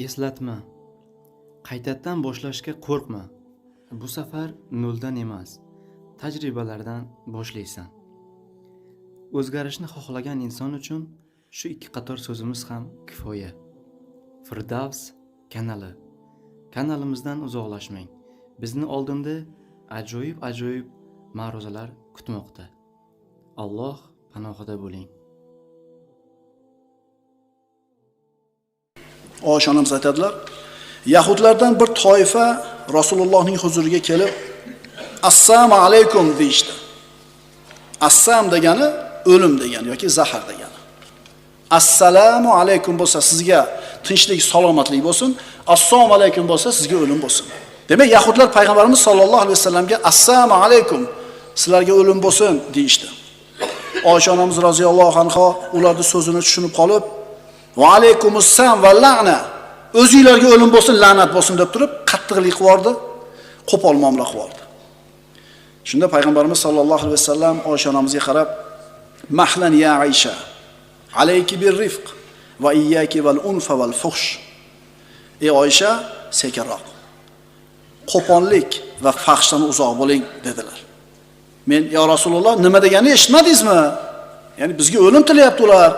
Eslatma. Qaytadan boshlashga qo'rqma. Bu safar noldan emas, tajribalardan boshlaysan. O'zgarishni xohlagan inson uchun shu ikki qator so'zimiz ham kifoya. Firdavs kanali. Kanalimizdan uzoqlashmang. Bizni oldinda ajoyib ma'ruzalar kutmoqda. Alloh panohida bo'ling. Oysha onamiz aytadilar, Yahudlardan bir toifa Rasulullohning huzuriga kelib, "Assalomu alaykum" deyishdi. Assam degani o'lim degani yoki zahar degani. Assalomu alaykum bo'lsa sizga tinchlik, salomatlik bo'lsin, assalomu alaykum bo'lsa sizga o'lim bo'lsin. Demak, Yahudlar payg'ambarimiz sollallohu alayhi vasallamga assalomu alaykum, sizlarga o'lim bo'lsin deyishdi. Oysha onamiz roziyallohu anha ularning so'zini tushunib qolib, "Va alaykumussalam va la'na", o'zingizlarga o'lim bo'lsin, la'nat bo'lsin deb turib, qattiqlik qildi, qo'pol muomala qildi. Shunda payg'ambarimiz sollallohu alayhi vasallam Oysha onamizga qarab, "Mahlan ya Aysha, alayki bir-rifq va iyyaki val-unfa val-fuhsh." Ey Oysha, sekinroq. Qo'pollik va fahshdan uzoq bo'ling dedilar. Men, "Ya Rasululloh, nima deganini eshitmadingizmi? Ya'ni bizga o'lim tilayapti ular."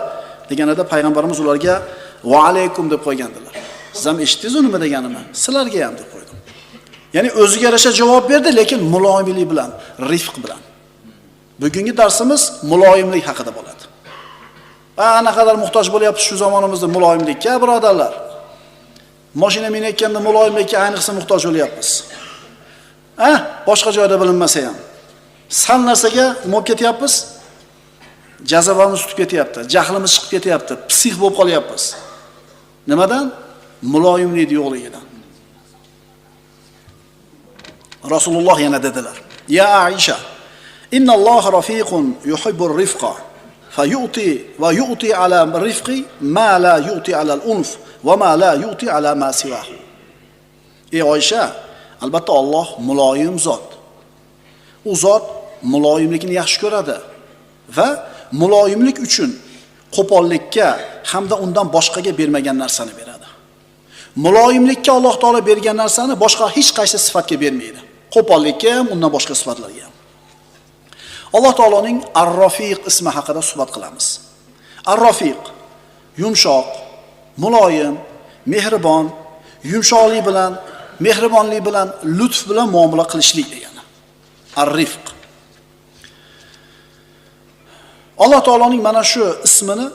deganida payg'ambarimiz ularga "Va alaykum" deb qo'ygandilar. Siz ham eshitdingiz-ku nima deganimni? Sizlarga ham deb qo'ydim. Ya'ni o'ziga yarasha javob berdi, lekin muloyimlik bilan, rifq bilan. Bugungi darsimiz muloyimlik haqida bo'ladi. Naqadar muhtoj bo'lyapti shu zamonimizda muloyimlikka, birodarlar. Mashina minayotganda muloyimlikka ayniqsa muhtoj bo'lyapmiz. Boshqa joyda bilinmasa ham. Sal narsaga nima bo'lib ketyapmiz? Jazabamiz tutib ketyapti, jahlimiz chiqib ketyapti, psix bo'lib qolyapmiz. Nimadan? Muloyimlik yo'qligidan. Rasululloh yana dedilar: "Ya Aisha, innalloha rafiqun yuhibbur rifqa, fayu'ti va yu'ti ala rifqi ma la yu'ti ala al-unf va ma la yu'ti ala ma siwahu." Ey Oysha, albatta Alloh muloyim zot. U zot muloyimlikni yaxshi ko'radi va muloyimlik uchun qo'pollikka hamda undan boshqaga bermagan narsani beradi. Muloyimlikka Alloh taolo bergan narsani boshqa hech qaysi sifatga bermaydi. Qo'pollikka ham, undan boshqa sifatlarga ham. Alloh taoloning Ar-Rafiq ismi haqida suhbat qilamiz. Ar-Rafiq yumshoq, muloyim, mehribon, yumshoqlik bilan, mehribonlik bilan, lutf bilan muomala qilishlik degani. Ar-Rifq. Alloh taoloning mana shu ismini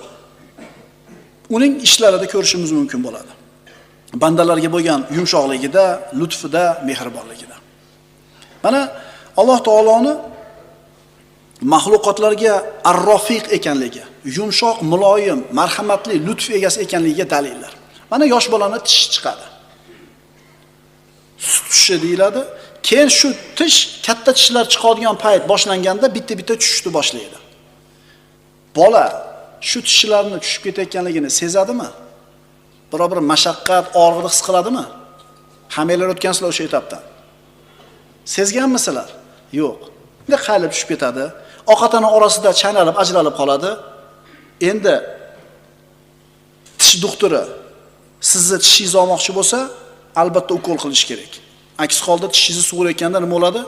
uning ishlarida ko'rishimiz mumkin bo'ladi. Bandalarga bo'lgan yumshoqligida, lutfida, mehribonligida. Mana Alloh taoloni mahluqotlarga ar-Rafiq ekanligi, yumshoq, muloyim, marhamatli, lutf egasi ekanligiga dalillar. Mana yosh bolani tishi chiqadi. Sut tishi deyiladi. Keyin shu tish katta tishlar chiqadigan payt boshlanganda bitta-bitta tushishni boshlaydi. Bola shu tishlarni tushib ketayotganligini sezadimi? Bir mashaqqat, og'irlik his qiladimi? Hammanglar o'tgansizlar o'sha etapdan. Sezganmisizlar? Yo'q. Endi qalb tushib ketadi, ovqatning orasida chaynalib, ajralib qoladi. Endi tish doktori sizni tishingizni olmoqchi bo'lsa, albatta ukol qilish kerak. Aks holda tishingizni sug'urayotganda nima bo'ladi?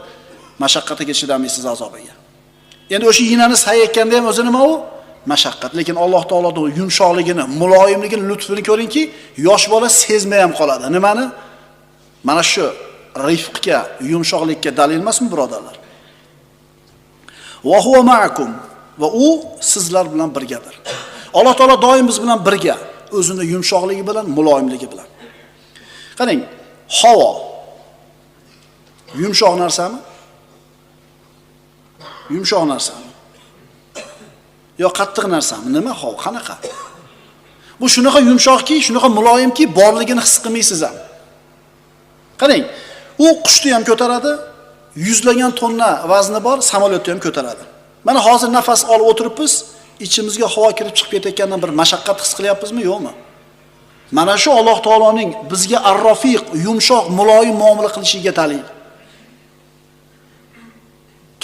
Mashaqqatiga chidamaysiz, azobiga. Endi o'sha yinani sayayotganda ham o'zi nima u? Mashaqqat. Lekin Alloh taoloning yumshoqligini, muloyimligini, lutfini ko'ringki, yosh bola sezmay ham qoladi. Nimani? Mana shu rifqga, yumshoqlikka dalil emasmi, birodarlar? Va huwa ma'akum, va u sizlar bilan birgadir. Alloh taolo doim biz bilan birga, o'zining yumshoqligi bilan, muloyimligi bilan. Qarang, havo yumshoq narsami? Yumshoq narsami? Yo qattiq narsami? Nima havo? Qanaqa? Bu shunaqa yumshoqki, shunaqa muloyimki, borligini his qilmaysiz ham. Qarang, u qushni ham ko'taradi, yuzlagan tonna vazni bor, samolyotni ham ko'taradi. Mana hozir nafas olib o'tiribmiz, ichimizga havo kirib chiqib ketayotgandan bir mashaqqat his qilyapmizmi, yo'qmi? Mana shu Alloh taoloning bizga ar-Rafiq, yumshoq, muloyim muomala qilishiga dalil.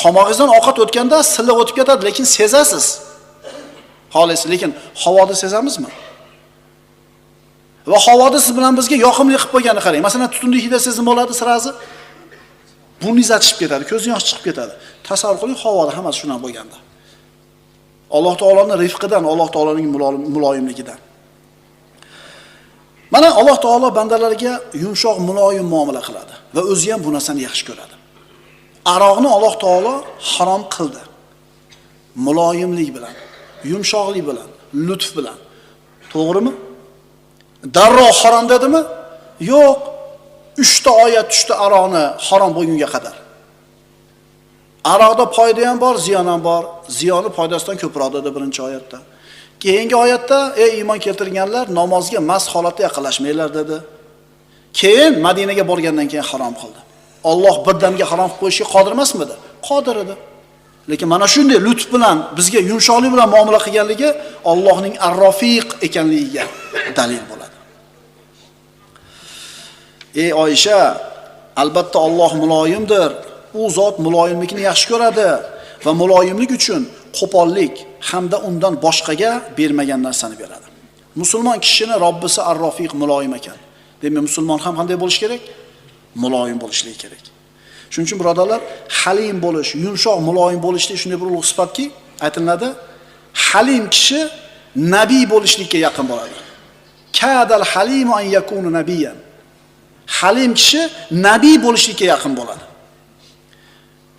Tomog'ingizdan ovqat o'tganda silliq o'tib ketadi, lekin sezasiz. Xolis, lekin havoda sezamizmi? Va havoda siz bilan bizga yoqimli qilib qo'yganini qarang. Masalan, tutunni hidi sezim bo'ladi sirazi. Burningiz achishib ketadi, ko'z yosh chiqib ketadi. Tasavvur qiling, havoda hammasi shundan bo'lganda. Alloh taoloning rifqidan, Alloh taoloning muloyimligidan. Mana Alloh taolo bandalariga yumshoq, muloyim muomala qiladi va o'zi ham bu narsani yaxshi ko'radi. Aroqni Alloh taolo harom qildi. Muloyimlik bilan, yumshoqlik bilan, lutf bilan. To'g'rimi? Darrov harom dedimi? Yo'q. 3 ta oyat tushdi aroqni harom bo'lgunga qadar. Aroqda foyda ham bor, ziyon ham bor. Ziyoni foydasidan ko'proq dedi birinchi oyatda. Keyingi oyatda ey iymon keltirganlar, namozga mast holatda yaqinlashmanglar dedi. Keyin Madinaga borgandan keyin harom qildi. Alloh birdamga harom qilib qo'yishga qodir emasmidi? Qodir edi. Lekin mana shunday lutf bilan bizga yumshoqlik bilan muomala qilganligi Allohning ar-Rafiq ekanligiga dalil bo'ladi. Ey Oysha, albatta Alloh muloyimdir. U zot muloyimlikni yaxshi ko'radi va muloyimlik uchun qo'pollik hamda undan boshqaga bermagan narsani beradi. Musulmon kishini Robbisi ar-Rafiq muloyim ekan. Demak, musulmon ham qanday bo'lish kerak? Muloyim bo'lishligi kerak. Shuning uchun birodarlar, halim bo'lish, yumshoq, muloyim bo'lishlik shunday bir ulug' sifatki, aytiladi, halim kishi nabiy bo'lishlikka yaqin bo'ladi. Kadal halim an yakunu nabiyyan. Halim kishi nabiy bo'lishlikka yaqin bo'ladi.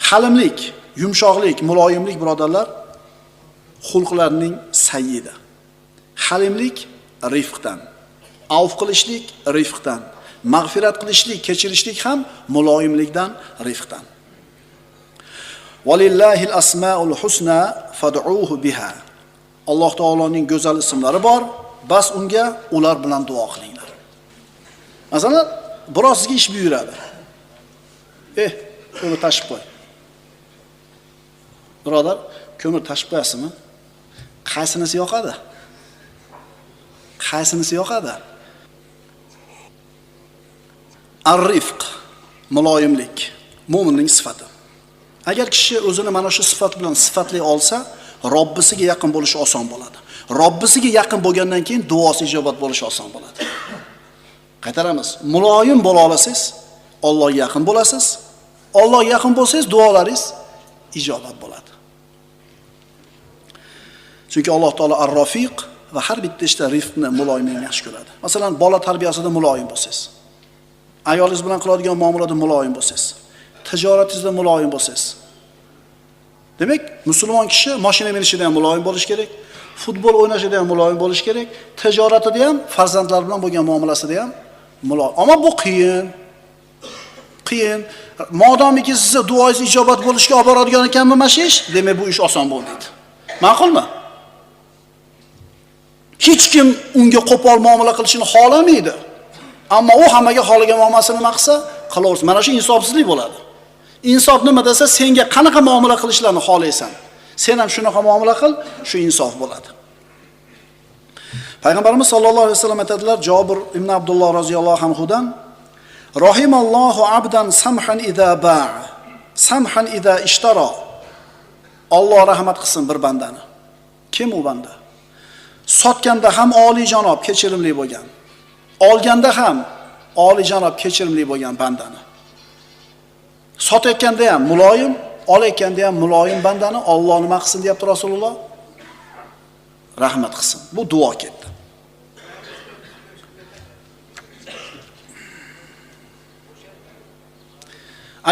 Halimlik, yumshoqlik, muloyimlik birodarlar xulqlarning sayyidi. Halimlik rifqdan, avf qilishlik rifqdan, mag'firat qilishlik, kechirishlik ham muloyimlikdan, rifqdan. Valillahil asmaul husna fad'uhu biha. Alloh taoloning go'zal ismlari bor, bas unga ular bilan duo qilinglar. Masalan, biroz sizga ish buyuradi. Ko'mir tashib qo'y. Birodar, ko'mir tashib qo'yasizmi? Qaysinisi yoqadi? Qaysinisi yoqadi? Ar-rifq, muloyimlik, mo'minning sifati. Agar kishi o'zini mana shu sifat bilan sifatlay olsa, Robbisiga yaqin bo'lish oson bo'ladi. Robbisiga yaqin bo'lgandan keyin duosi ijobat bo'lishi oson bo'ladi. Qaytaramiz. Muloyim bo'la olasiz, Allohga yaqin bo'lasiz. Allohga yaqin bo'lsangiz, duolaringiz ijobat bo'ladi. Chunki Alloh taolo ar-Rafiq va har bitta ishda rifqni, muloyimlikni yaxshi ko'radi. Masalan, bola tarbiyasida muloyim bo'lsangiz, ayolingiz bilan qiladigan muomalada muloyim bo'lsangiz, tijoratingizda muloyim bo'lsangiz. Demak, musulmon kishi mashina minishida ham muloyim bo'lish kerak, futbol o'ynashida ham muloyim bo'lish kerak, tijoratida ham, farzandlar bilan bo'lgan muomalasida ham muloyim. Ammo bu qiyin. Modomiki sizga duoingiz ijobat bo'lishiga olib boradigan ekanmi mashish, demak bu ish oson bo'lmaydi. Ma'qulmi? Hech kim unga qo'pol muomala qilishini xohlamaydi. Ammo u hammaga xohlagan muomalasini nima qilsa, qilaversin. Mana shu insofsizlik bo'ladi. Insof nima desa, senga qanaqa muomala qilishlarni xohlaysan. Sen ham shunaqa muomala qil, shu insof bo'ladi. Payg'ambarimiz sollallohu alayhi vasallam aytadilar, Jabir ibn Abdulloh roziyallohu anhudan, Rahimallohu abdan samhan idza ba'a, samhan idza ishtara. Alloh rahmat qilsin bir bandani. Kim u banda? Sotganda ham oliyjanob, kechirimli bo'lgan. Olganda ham oliyjanob, kechirimli bo'lgan bandani. Sotayotganda ham muloyim, olayotganda ham muloyim bandani Alloh nima qilsin deyapti Rasululloh? Rahmat qilsin. Bu duo ketdi.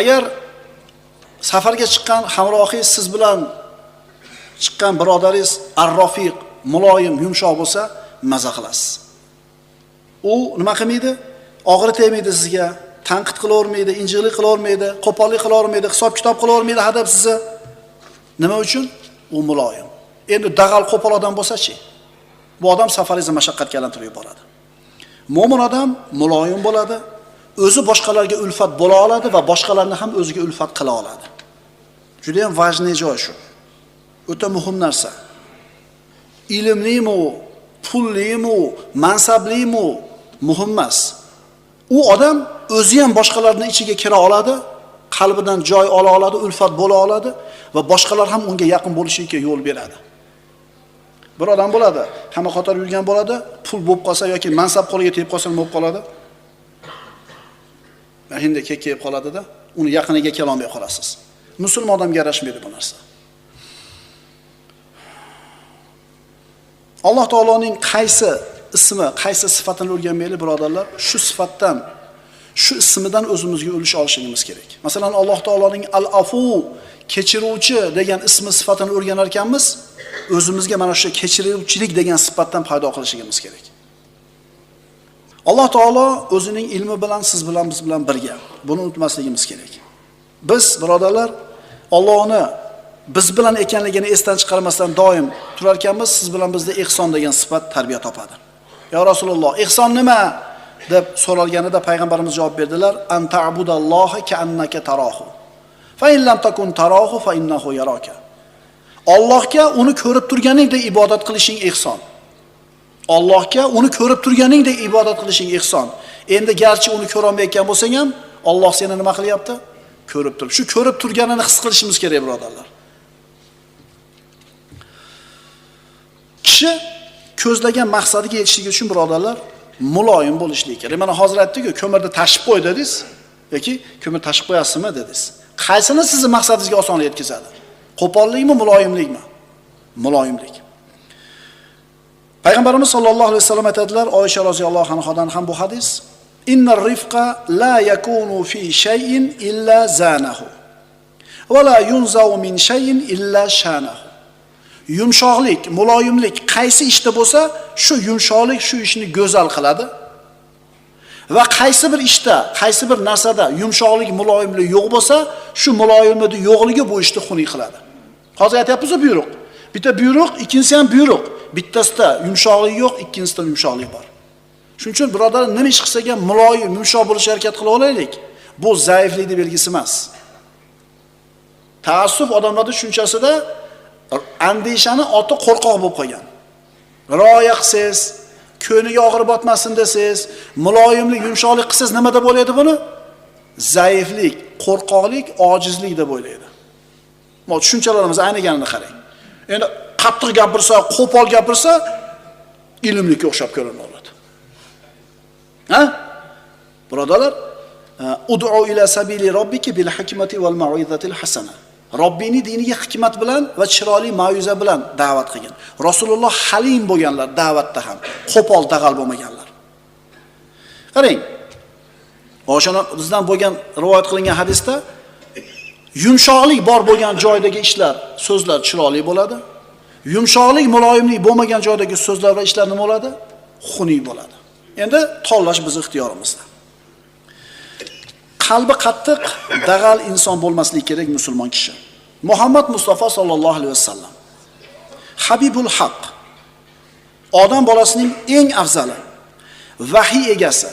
Agar safarga chiqqan hamrohingiz siz bilan chiqqan birodaringiz ar-Rafiq, muloyim, yumshoq bo'lsa, maza qilasiz. U nima qilmaydi? Og'ir tegmaydi sizga, tanqid qilavermaydi, injiqlik qilavermaydi, qo'pollik qilavermaydi, hisob-kitob qilavermaydi hadab sizni. Nima uchun? U muloyim. Endi dag'al qo'pol odam bo'lsa-chi? Bu odam safaringizni mashaqqatga aylantirib yuboradi. Mo'min odam muloyim bo'ladi, o'zi boshqalarga ulfat bo'la oladi va boshqalarni ham o'ziga ulfat qila oladi. Juda ham vajniy joy shu. O'ta muhim narsa. Ilmlimi, pullimi, mansablimi muhim emas. U odam o'zi ham boshqalarning ichiga kira oladi, qalbidan joy ola oladi, ulfat bo'la oladi va boshqalar ham unga yaqin bo'lishiga yo'l beradi. Bir odam bo'ladi, hamma qator yurgan bo'ladi, pul bo'lib qolsa yoki mansab qo'liga tegib qolsa nima bo'lib qoladi? Endi kekkayib qoladi-da, uni yaqiniga kela olmay qolasiz. Musulmon odamga yarashmaydi bu narsa. Alloh taoloning qaysi ismi, qaysi sifatini o'rganmaylik, birodarlar, shu sifatdan, shu ismidan o'zimizga ulush olishimiz kerak. Masalan, Alloh taoloning Al-Afu, kechiruvchi degan ismi sifatini o'rganar ekanmiz, o'zimizga mana shu kechiruvchilik degan sifatdan paydo qilishimiz kerak. Alloh taolo o'zining ilmi bilan siz bilan biz bilan birga. Buni unutmasligimiz kerak. Biz birodarlar Allohni biz bilan ekanligini esdan chiqarmasdan doim turar ekanmiz, siz bilan bizda ihson degan sifat tarbiya topadi. Ya Rasululloh, ihson nima deb so'ralganida payg'ambarimiz javob berdilar: "Anta'budalloha ka'annaka tarahu. Fa in lam takun tarahu fa innahu yaraka." Allohga uni ko'rib turganingdek ibodat qilishing ihson. Allohga uni ko'rib turganingdek ibodat qilishing ihson. Endi garchi uni ko'ra olmayotgan bo'lsang ham, Alloh seni nima qilyapti? Ko'rib turib. Shu ko'rib turganini his qilishimiz kerak, birodarlar. Kishi ko'zlagan maqsadiga yetishligi uchun, birodarlar, muloyim bo'lishligi kerak. Mana hozir aytdik-ku, ko'mirni tashib qo'y dedingiz yoki ko'mir tashib qo'yasizmi dedingiz. Qaysini sizni maqsadingizga osonlik yetkazadi? Qo'pollikmi, muloyimlikmi? Muloyimlik. Payg'ambarimiz sollallohu alayhi vasallam aytadilar, Oysha roziyallohu anhodan ham bu hadis: "Innar rifqa la yakunu fi shay'in illa zanahu va la yunzau min shay'in illa shanahu." Yumshoqlik, muloyimlik qaysi ishda bo'lsa, shu yumshoqlik shu ishni go'zal qiladi. Va qaysi bir ishda, qaysi bir narsada yumshoqlik, muloyimlik yo'q bo'lsa, shu muloyimlik yo'qligi bu ishni xunuk qiladi. Hozir aytyapmiz-ku buyruq. Bitta buyruq, ikkinchisi ham buyruq. Bittasida yumshoqlik yo'q, ikkinchisida yumshoqlik bor. Shuning uchun birodarlar, nima ish qilsak ham muloyim, yumshoq bo'lishga harakat qila olaylik. Bu zaiflikning belgisi emas. Ta'assub odamlarning tushunchasida andishani oti qo'rqoq bo'lib qolgan. Rioya qilsangiz, ko'niga og'ir botmasin desangiz, muloyimlik, yumshoqlik qilsangiz nima deb o'ylaydi buni? Zaiflik, qo'rqoqlik, ojizlik deb o'ylaydi. Mana tushunchalarimiz ayniganini qarang. Endi qattiq gapirsa, qo'pol gapirsa, ilmlikka o'xshab ko'rinadi. Ha? Birodarlar, ud'u ila sabili robbiki bil hikmati wal mau'izatil hasana. Robbini diniga hikmat bilan va chiroyli ma'uza bilan da'vat qilgan. Rasululloh halim bo'lganlar da'vatda ham, qo'pol dag'al bo'lmaganlar. Qarang. Oshana bizdan bo'lgan rivoyat qilingan hadisda yumshoqlik bor bo'lgan joydagi ishlar, so'zlar chiroyli bo'ladi. Yumshoqlik, muloyimlik bo'lmagan joydagi so'zlar va ishlar nima bo'ladi? Xunuk bo'ladi. Endi tanlash biz ixtiyorimizda. Qalbi qattiq, dag'al inson bo'lmasligi kerak musulmon kishi. Muhammad Mustafa sallallohu alayhi vasallam Habibul Haq, odam bolasining eng afzali, vahiy egasi,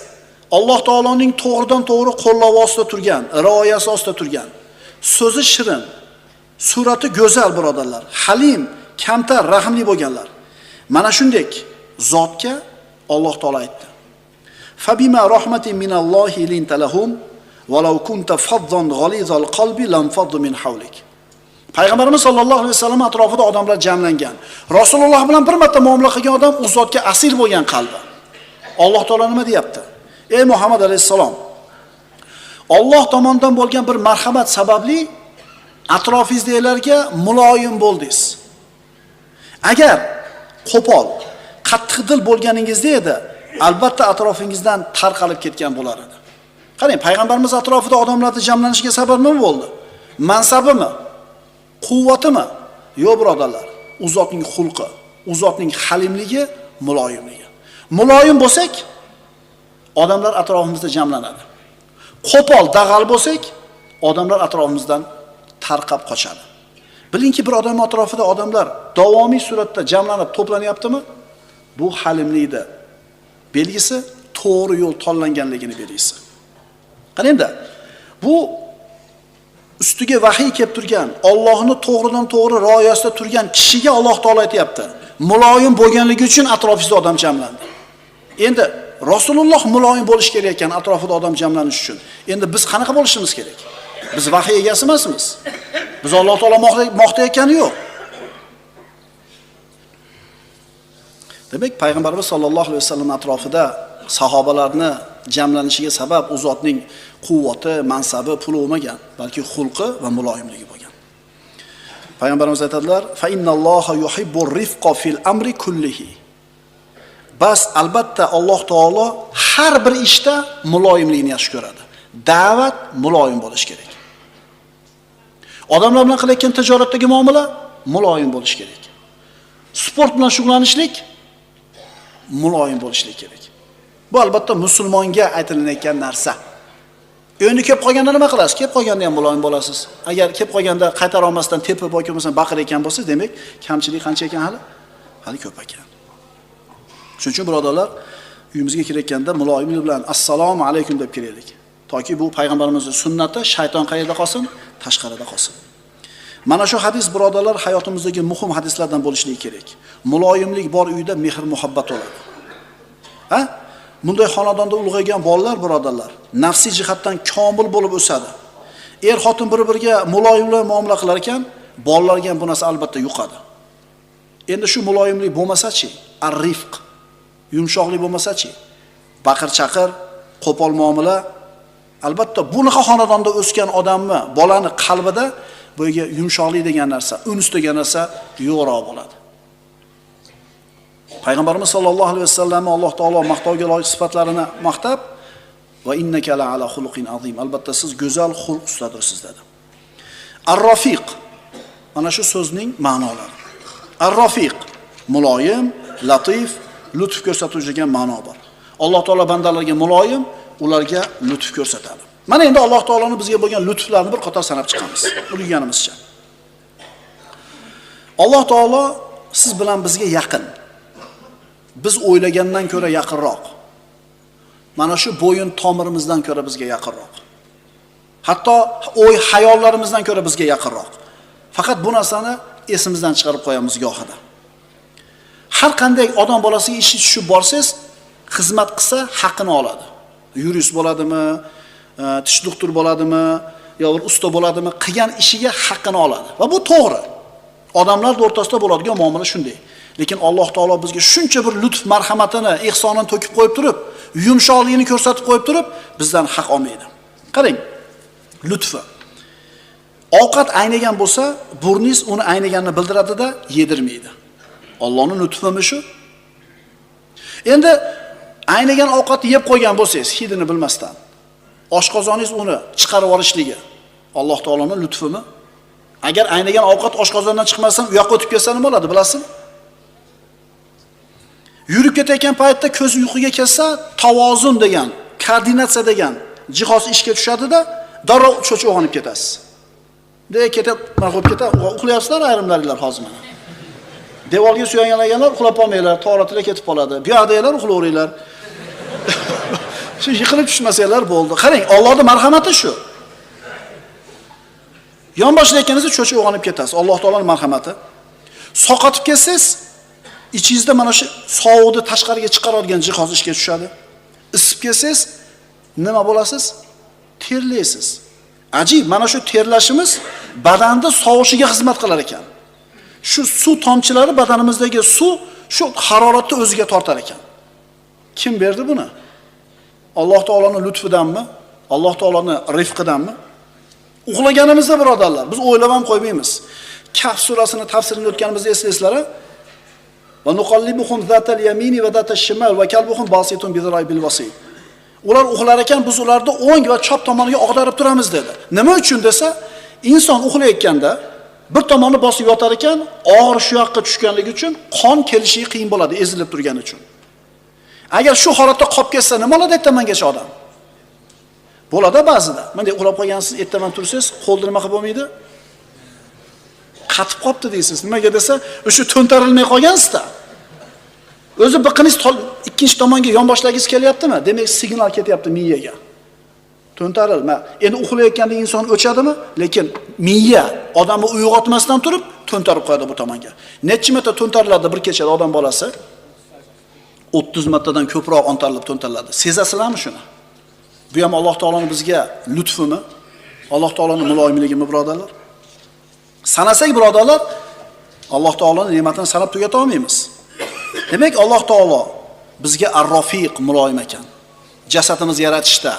Alloh taoloning to'g'ridan to'g'ri qo'llavi ostida turgan, rioyasi ostida turgan, so'zi shirin, surati go'zal birodarlar, halim, kamtar, rahmli bo'lganlar. Mana shunday zotga Alloh taolo aytdi: "Fabima rahmatin minallohi linta lahum walau kunta faddan ghalidhal qalbi lam faddu min hawlik." Payg'ambarimiz sollallohu alayhi vasallam atrofida odamlar jamlangan. Rasululloh bilan bir marta muomala qilgan odam u zotga asir bo'lgan qalbi. Alloh taolo nima deyapti? Ey Muhammad alayhisalom, Alloh tomonidan bo'lgan bir marhamat sababli atrofingizdagilarga muloyim bo'ldingiz. Agar qo'pol, qattiq dil bo'lganingizda edi, albatta atrofingizdan tarqalib ketgan bo'lar edi. Qarang, payg'ambarimiz atrofida odamlarning jamlanishiga sabab nima bo'ldi? Mansabimi? Quvvatimi? Yo'q, birodarlar. U zotning xulqi, u zotning halimligi, muloyimligi. Muloyim bo'lsak, odamlar atrofimizda jamlanadi. Qo'pol, dag'al bo'lsak, odamlar atrofimizdan tarqab qochadi. Bilingki, bir odam atrofida odamlar davomiy suratda jamlanib to'planyaptimi? Bu halimlikdir belgisi, to'g'ri yo'l tanlanganligini belgisi. Qarangda, bu ustiga vahiy kelib turgan, Allohni to'g'ridan to'g'ri rioyasida turgan kishiga Alloh taolo aytayapti: muloyim bo'lganligi uchun atrofingizda odam jamlandi. Endi Rasululloh muloyim bo'lish kerak ekan atrofida odam jamlanish uchun. Endi biz qanaqa bo'lishimiz kerak? Biz vahiy egasi emasmiz. Biz Alloh taolo maqtayotgani yo'q. Demak, payg'ambarimiz sollallohu alayhi vasallam atrofida sahobalarni jamlanishiga sabab u zotning quvvati, mansabi, puli bo'lmagan, balki xulqi va muloyimligi bo'lgan. Payg'ambarimiz aytadilar: "Fa innalloha yuhibbur rifqa fil amri kullihi." Bas albatta Alloh taolo har bir ishda muloyimlikni yaxshi ko'radi. Da'vat muloyim bo'lish kerak. Odamlar bilan qilayotgan tijoratdagi muomala muloyim bo'lish kerak. Sport bilan shug'ullanishlik muloyim bo'lishlik kerak. Bu albatta musulmonga aytilayotgan narsa. Endi kelib qolganda nima qilasiz? Kelib qolganda ham muloyim bo'lasiz. Agar kelib qolganda qaytara olmasdan tepib yoki bo'lmasa baqirayotgan bo'lsangiz, demak, kamchilik qancha ekan hali? Hali ko'p ekan. Shuning uchun birodarlar, uyimizga kirayotganda muloyimlik bilan assalomu alaykum deb kiraylik. Toki bu payg'ambarimizning sunnati, shayton qayerda qolsin? Tashqarida qolsin. Mana shu hadis birodarlar hayotimizdagi muhim hadislardan bo'lishligi kerak. Muloyimlik bor uyda mehr muhabbat bo'ladi. Ha? Bunday xonadonda ulg'aygan bolalar birodarlar nafsiy jihatdan komil bo'lib o'sadi. Er-xotin bir-biriga muloyimlik muomala qilar ekan, bolalarga ham bu narsa albatta yuqadi. Endi shu muloyimlik bo'lmasa-chi, ar-rifq, yumshoqlik bo'lmasa-chi, baqir-chaqir, qo'pol muomala, albatta bunaqa xonadonda o'sgan odamni, bolani qalbida bo'yiga yumshoqlik degan narsa, uns degan narsa yo'qroq bo'ladi. Payg'ambarimiz sollallohu alayhi vasallamni Alloh taolo maqtovga loyiq sifatlarini maqtab, va innaka la ala xuluqin azim. Albatta siz go'zal xulq ustadirsiz dedi. Ar-rafiq, mana shu so'zning ma'nolari. Ar-rafiq muloyim, latif, lutf ko'rsatuvchi degan ma'no bor. Alloh taolo bandalarga muloyim, ularga lutf ko'rsatadi. Mana endi Alloh taoloning bizga bo'lgan lutflarini bir qator sanab chiqamiz. Bilganimizcha. Alloh taolo siz bilan bizga yaqin. Biz o'ylagandan ko'ra yaqinroq. Mana shu bo'yin tomirimizdan ko'ra bizga yaqinroq. Hatto o'y hayollarimizdan ko'ra bizga yaqinroq. Faqat bu narsani esimizdan chiqarib qo'yamiz gohida. Har qanday odam bolasiga ishi tushib borsangiz, xizmat qilsa haqqini oladi. Yurist bo'ladimi, tish doktor bo'ladimi, yo bir usta bo'ladimi, qilgan ishiga haqqini oladi. Va bu to'g'ri. Odamlar o'rtasida bo'ladigan muomala shunday. Lekin Alloh taolo bizga shuncha bir lutf, marhamatini, ihsonini to'kib qo'yib turib, yumshoqligini ko'rsatib qo'yib turib, bizdan haq olmaydi. Qarang, lutfi. Ovqat aynagan bo'lsa, burningiz uni aynaganini bildiradi-da, yedirmaydi. Allohning lutfimi shu. Endi aynagan ovqatni yeb qo'ygan bo'lsangiz, hidini bilmasdan, oshqozoningiz uni chiqarib olishligi Alloh taoloning lutfimi? Agar aynagan ovqat oshqozondan chiqmasdan u yoqqa o'tib ketsa nima bo'ladi, bilasizmi? Yurib ketayotgan paytda ko'z uyquga kelsa, tavozun degan, koordinatsiya degan jihoz ishga tushadi-da, darrov cho'chib uyg'onib ketasiz. Ketib, mana qo'yib ketadi, uxlayapsizlar ayrimlaringlar hozir mana. Devorga suyanganlar uxlab qolmanglar, to'g'ri ketib qoladi. Bu yoqdagilar uxlayveringlar. Shu yiqilib tushmasanglar bo'ldi. Qarang, Allohning marhamati shu. Yonboshlayotganingizda cho'chib uyg'onib ketasiz. Alloh taolaning marhamati. Soqotib ketsangiz, ichingizda mana shu sovuqni tashqariga chiqaradigan jihoz ishga tushadi. Isib ketsangiz, nima bo'lasiz? Terlaysiz. Ajib, mana shu terlashimiz badanning sovishiga xizmat qilar ekan. Shu suv tomchilari badanimizdagi suv shu haroratni o'ziga tortar ekan. Kim berdi buni? Alloh taolaning lutfidanmi? Alloh taolaning rifqidanmi? Uxlaganimizda birodarlar, biz o'ylab ham qo'ymaymiz. Kahf surasini tafsirini o'tganimizda eslaysizlar-a? Va nuqallibuhum zatal yamini va zatal shimal va kalbuhum basitun bizra'i bil wasit. Ular uxlar ekan, biz ularni o'ng va chap tomoniga og'darib turamiz dedi. Nima uchun desa, inson uxlayotganda bir tomoni bosib yotar ekan, og'ir shu yoqqa tushganligi uchun qon kelishi qiyin bo'ladi, ezilib turgani uchun. Agar shu holatda qolib ketsa, nima bo'ladi ertamangacha odam? Bo'ladi ba'zida. Bunday uxlab qolgansiz, ertaman tursangiz, qo'lni nima qilib bo'lmaydi? Qatib qopti deysiz. Nimaga desa, o'sha to'ntarilmay qolgansiz-da. O'zi biqiningiz ikkinchi tomonga yonboshlagingiz kelyaptimi? Demak, signal ketyapti miyaga. To'ntarilma. Endi uxlayotganda inson o'chadimi? Lekin miya odamni uyg'otmasdan turib to'ntarib qo'yadi bu tomonga. Necha marta to'ntariladi bir kechada odam bolasi? 30 martadan ko'proq ontarilib to'ntariladi. Sezasizlarmi shuni? Bu ham Alloh taoloning bizga lutfimi? Alloh taoloning muloyimligimi, birodarlar? Sanasak, birodarlar, Alloh taoloning ne'matini sanab tugata olmaymiz. Demak, Alloh taolo bizga ar-Rafiq muloyim ekan. Jasadimizni yaratishda,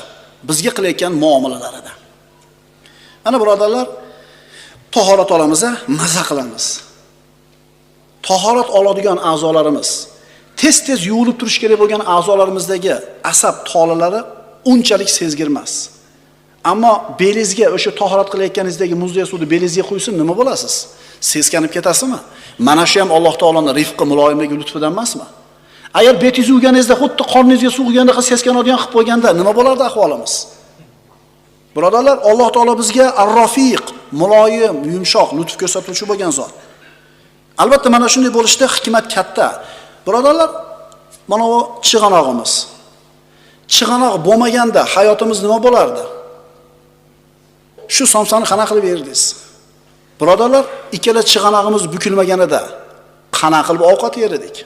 bizga qilayotgan muomalalarida. Mana birodarlar, tahorat olamiz, maza qilamiz. Tahorat oladigan a'zolarimiz, tez-tez yuvilib turish kerak bo'lgan a'zolarimizdagi asab tolalari unchalik sezgirmas. Ammo belingizga o'sha tahorat qilayotganingizdagi muzday suvni belingizga quysin, nima bo'lasiz? Seskanib ketasizmi? Mana shu ham Alloh taoloning rifqi, muloyimligi, lutfidan emasmi? Agar betingizni uyganingizda xuddi qorningizga suv quyganday seskanadigan qilib qo'yganda nima bo'lardi ahvolimiz? Birodarlar, Alloh taolo bizga ar-Rafiq, muloyim, yumshoq, lutf ko'rsatuvchi bo'lgan zot. Albatta mana shunday bo'lishda hikmat katta. Birodarlar, mana bu chig'anog'imiz. Chig'anoq bo'lmaganda hayotimiz nima bo'lardi? Shu somsani qana qilib berdingiz? Birodarlar, ikkala chig'anog'imiz bukilmaganida qana qilib ovqat yer edik?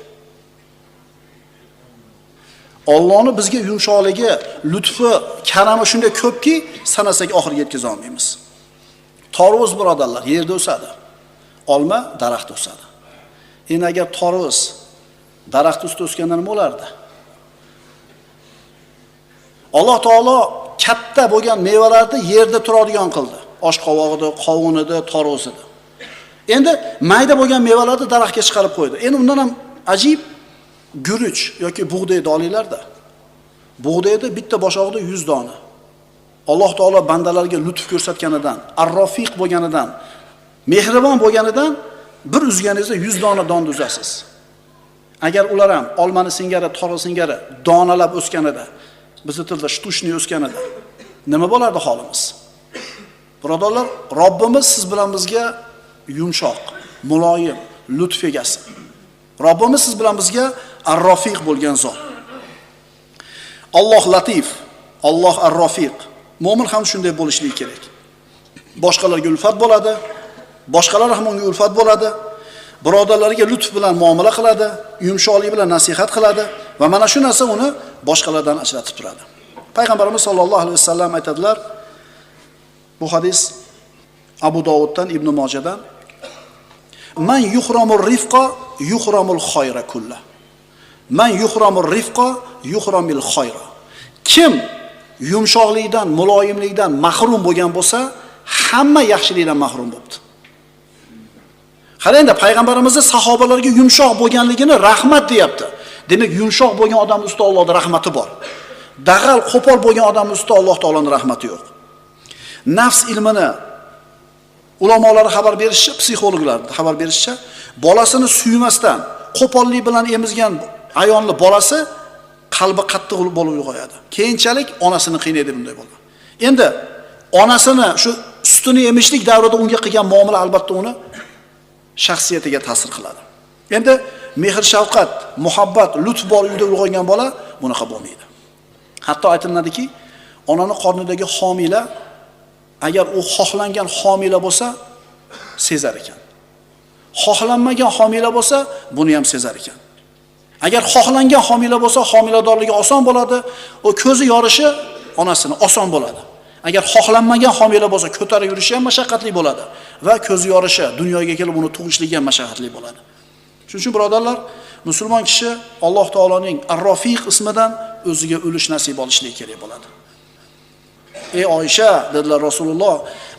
Allohning bizga yumshoqligi, lutfi, karami shunday ko'pki, sanasak oxiriga yetkiza olmaymiz. Tarvuz birodarlar yerda o'sadi. Olma daraxt o'sadi. Endi agar tarvuz daraxt ustida o'sganda nima bo'lardi? Alloh taolo katta bo'lgan mevalarni yerda turadigan qildi. Oshqovog'ida, qovunida, tarvuzida. Endi mayda bo'lgan mevalarni daraxtga chiqarib qo'ydi. Endi undan ham ajib guruch yoki bug'doyni olinglarda. Bug'doyda bitta boshog'ida 100 dona. Alloh taolo bandalarga lutf ko'rsatganidan, ar-Rafiq bo'lganidan, mehribon bo'lganidan bir uzganingizda 100 dona don uzasiz. Agar ular ham olmani singari, tarvuz singari donalab o'sganida, bizning tilda shtushni o'sganida nima bo'lardi holimiz? Birodarlar, Robbimiz siz bilan bizga yumshoq, muloyim, lutf egasi. Robbimiz siz bilan bizga ar-Rafiq bo'lgan zot. Alloh latif, Alloh ar-Rafiq. Mo'min ham shunday bo'lishligi kerak. Boshqalarga ulfat bo'ladi, boshqalar ham unga ulfat bo'ladi. Birodarlarga lutf bilan muomala qiladi, yumshoqlik bilan nasihat qiladi va mana shu narsa uni boshqalardan ajratib turadi. Payg'ambarimiz sollallohu alayhi vasallam aytadilar, bu hadis Abu Dovuddan, Ibn Mojadan: "Man yuhramur rifqa yuhramul khayra kullah. Man yuhramur rifqa yuhramil khayra." Kim yumshoqlikdan, muloyimlikdan mahrum bo'lgan bo'lsa, hamma yaxshilikdan mahrum bo'ldi. Qarangda, payg'ambarimiz sahobalarga yumshoq bo'lganligini rahmat deyapti. Demak, yumshoq bo'lgan odam ustida Allohning rahmati bor. Dag'al, qo'pol bo'lgan odam ustida Alloh taoloning rahmati yo'q. Nafs ilmini ulamolar xabar berishicha, psixologlar xabar berishicha, bolasini suymasdan, qo'pollik bilan emizgan ayolning bolasi qalbi qattiq bo'lib uyg'oyadi. Keyinchalik onasini qiynaydi bunday bo'ladi. Endi onasini shu sutini emishlik davrida unga qilgan muomala albatta uni shaxsiyatiga ta'sir qiladi. Endi mehr, shafqat, muhabbat, lutf bor uyda uyg'ongan bola bunaqa bo'lmaydi. Hatto aytiladiki, onaning qornidagi homila agar u xohlangan homila bo'lsa, sezar ekan. Xohlanmagan homila bo'lsa, buni ham sezar ekan. Agar xohlangan homila bo'lsa, homiladorligi oson bo'ladi, u ko'zi yorishi onasini oson bo'ladi. Agar xohlanmagan homila bo'lsa, ko'tarib yurishi ham mashaqqatli bo'ladi va ko'zi yorishi, dunyoga kelib uni tug'ishligi ham mashaqqatli bo'ladi. Shuning uchun birodarlar, musulmon kishi Alloh taoloning ar-Rafiq ismidan o'ziga ulush nasib olishligi kerak bo'ladi. Ey Oysha, dedilar Rasululloh,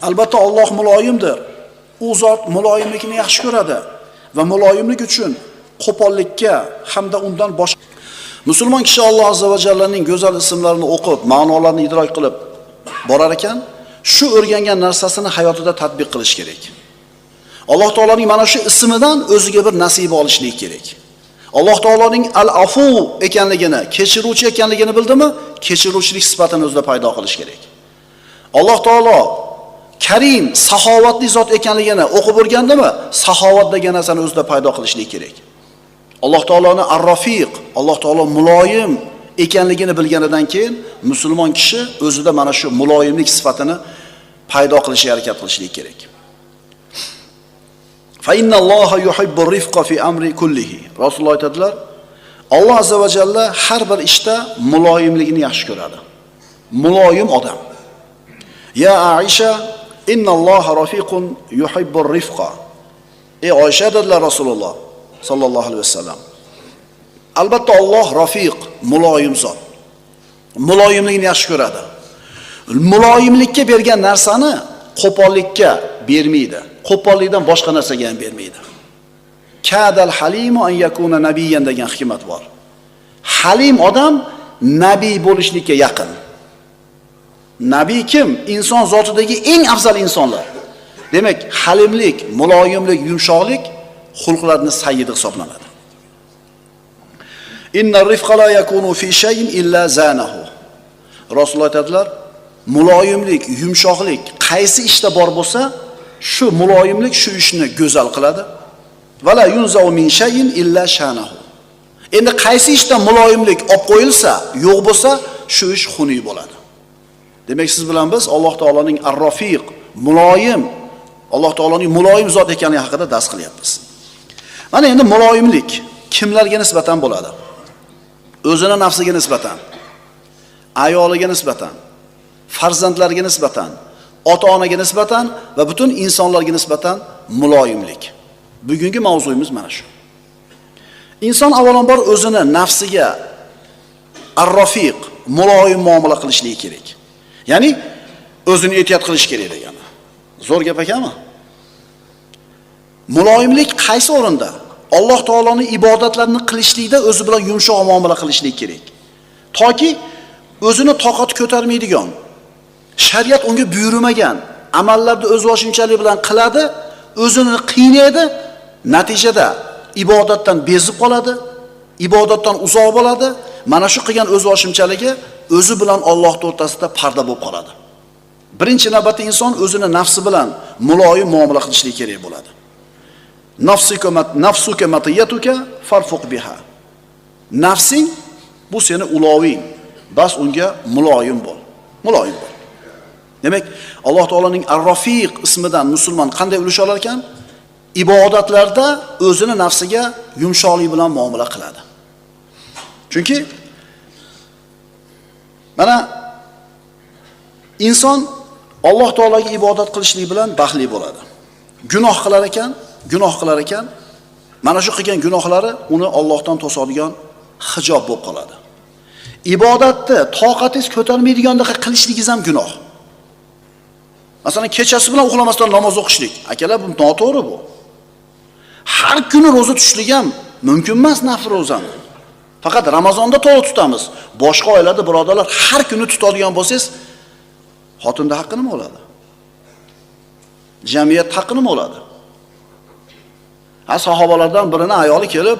albatta Alloh muloyimdir. U zot muloyimlikni yaxshi ko'radi va muloyimlik uchun qo'pollikka hamda undan boshqa musulmon kishi Alloh azza va jallaning go'zal ismlarini o'qib, ma'nolarini idrok qilib borar ekan, shu o'rgangan narsasini hayotida tatbiq qilish kerak. Alloh taoloning mana shu ismidan o'ziga bir nasiba olishlik kerak. Alloh taoloning al-afu ekanligini, kechiruvchi ekanligini bildimi? Kechiruvchilik sifatini o'zida paydo qilish kerak. Alloh taolo Karim, saxovatli zot ekanligini o'qib o'rgandimi? Saxovat degan narsani o'zida paydo qilishlik kerak. Alloh taoloni ar-Rafiq, Alloh taolo muloyim ekanligini bilganidan keyin musulmon kishi o'zida mana shu muloyimlik sifatini paydo qilishga harakat qilishlik kerak. Fa innalloha yuhibbur rifqa fi amri kullihi. Rasululloh aytadilar, Alloh azza va jalla har bir ishda muloyimligini yaxshi ko'radi. Muloyim odam. Ya Aisha, innalloha rafiqun yuhibbur rifqa. Ey Oysha, dedilar Rasululloh sallallohu alayhi vasallam. Albatta Alloh Rafiq, muloyim zot. Muloyimlikni yaxshi ko'radi. Muloyimlikka bergan narsani qo'pollikka bermaydi. Qo'pollikdan boshqa narsaga ham bermaydi. Kadal halimu an yakuna nabiyyan degan hikmat bor. Halim odam nabiy bo'lishlikka yaqin. Nabiy kim? Inson zotidagi eng afzal insonlar. Demak, halimlik, muloyimlik, yumshoqlik xulqlarning sayyidi hisoblanadi. Inna rifqa la yakunu fi shay'in illa zanahu. Rasululloh aytadilar, muloyimlik, yumshoqlik qaysi ishda bor bo'lsa, shu muloyimlik shu ishni go'zal qiladi. Vala yunzau min shay'in illa shanahu. Endi qaysi ishda muloyimlik olib qo'yilsa, yo'q bo'lsa, shu ish xunuk bo'ladi. Demak, siz bilan biz Alloh taoloning Ar-Rafiq, muloyim, Alloh taoloning muloyim zot ekanligi haqida dars qilyapmiz. Mana endi muloyimlik kimlarga nisbatan bo'ladi? O'zining nafsiga nisbatan, ayoliga nisbatan, farzandlariga nisbatan, ota-onaga nisbatan va butun insonlarga nisbatan muloyimlik. Bugungi mavzuyimiz mana shu. Inson avvalambor o'zini nafsiga ar-rafiq, muloyim muomala qilishligi kerak. Ya'ni o'zini ehtiyot qilish kerak degani. Zo'r gap ekanmi? Muloyimlik qaysi o'rinda? Alloh taoloning ibodatlarini qilishlikda o'zi bilan yumshoq muomala qilishlik kerak. Toki o'zini toqat ko'tarmaydigan, shariat unga buyurmagan amallarni o'z boshimchalik bilan qiladi, o'zini qiynaydi, natijada ibodatdan bezib qoladi, ibodatdan uzoq bo'ladi. Mana shu qilgan o'z boshimchaligi o'zi bilan Alloh o'rtasida parda bo'lib qoladi. Birinchi navbatda inson o'zini nafsi bilan muloyim muomala qilishlik kerak bo'ladi. Nafsuka matiyatuka farfuq biha. Nafsing bu seni uloving. Bas unga muloyim bo'l. Muloyim bo'l. Demak, Alloh taoloning Ar-Rafiq ismidan musulmon qanday ulush olar ekan? Ibodatlarda o'zini nafsiga yumshoqlik bilan muomala qiladi. Chunki mana inson Alloh taologa ibodat qilishlik bilan baxtli bo'ladi. Gunoh qilar ekan, mana shu qilgan gunohlari uni Allohdan to'sadigan hijob bo'lib qoladi. Ibodatni toqatingiz ko'tarmaydigandek qilishligingiz ham gunoh. Masalan, kechasi bilan uxlamasdan namoz o'qishlik, akalar bu noto'g'ri bu. Har kuni roza tutishlik ham mumkin emas, nafl rozani. Faqat Ramazonda to'g'ri tutamiz. Boshqa oilada birodarlar har kuni tutadigan bo'lsangiz, xotinda haqqi nima bo'ladi? Jamiyat haqqi nima bo'ladi? Sahobalardan birini ayoli kelib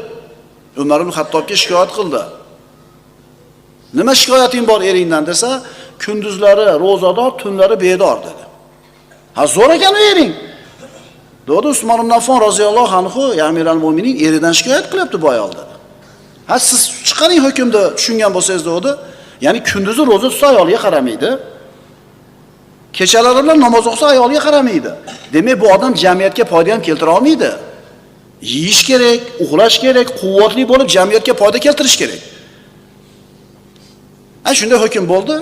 Umar ibn Xattobga shikoyat qildi. Nima shikoyating bor eringdan desa, kunduzlari ro'zador, tunlari bedor dedi. Zo'r ekan ering. Dedi Usmon ibn Affon roziyallohu anhu, Amiral Mo'minin eridan shikoyat qilyapti bu ayol dedi. Siz chiqaring hukmni tushungan bo'lsangiz dedi. Ya'ni kunduzi ro'za tutsa ayolga qaramaydi. Kechalari bilan namoz o'qisa ayolga qaramaydi. Demak, bu odam jamiyatga foyda ham keltira olmaydi. Yeyish kerak, uxlash kerak, quvvatli bo'lib jamiyatga foyda keltirish kerak. Shunday hukm bo'ldi.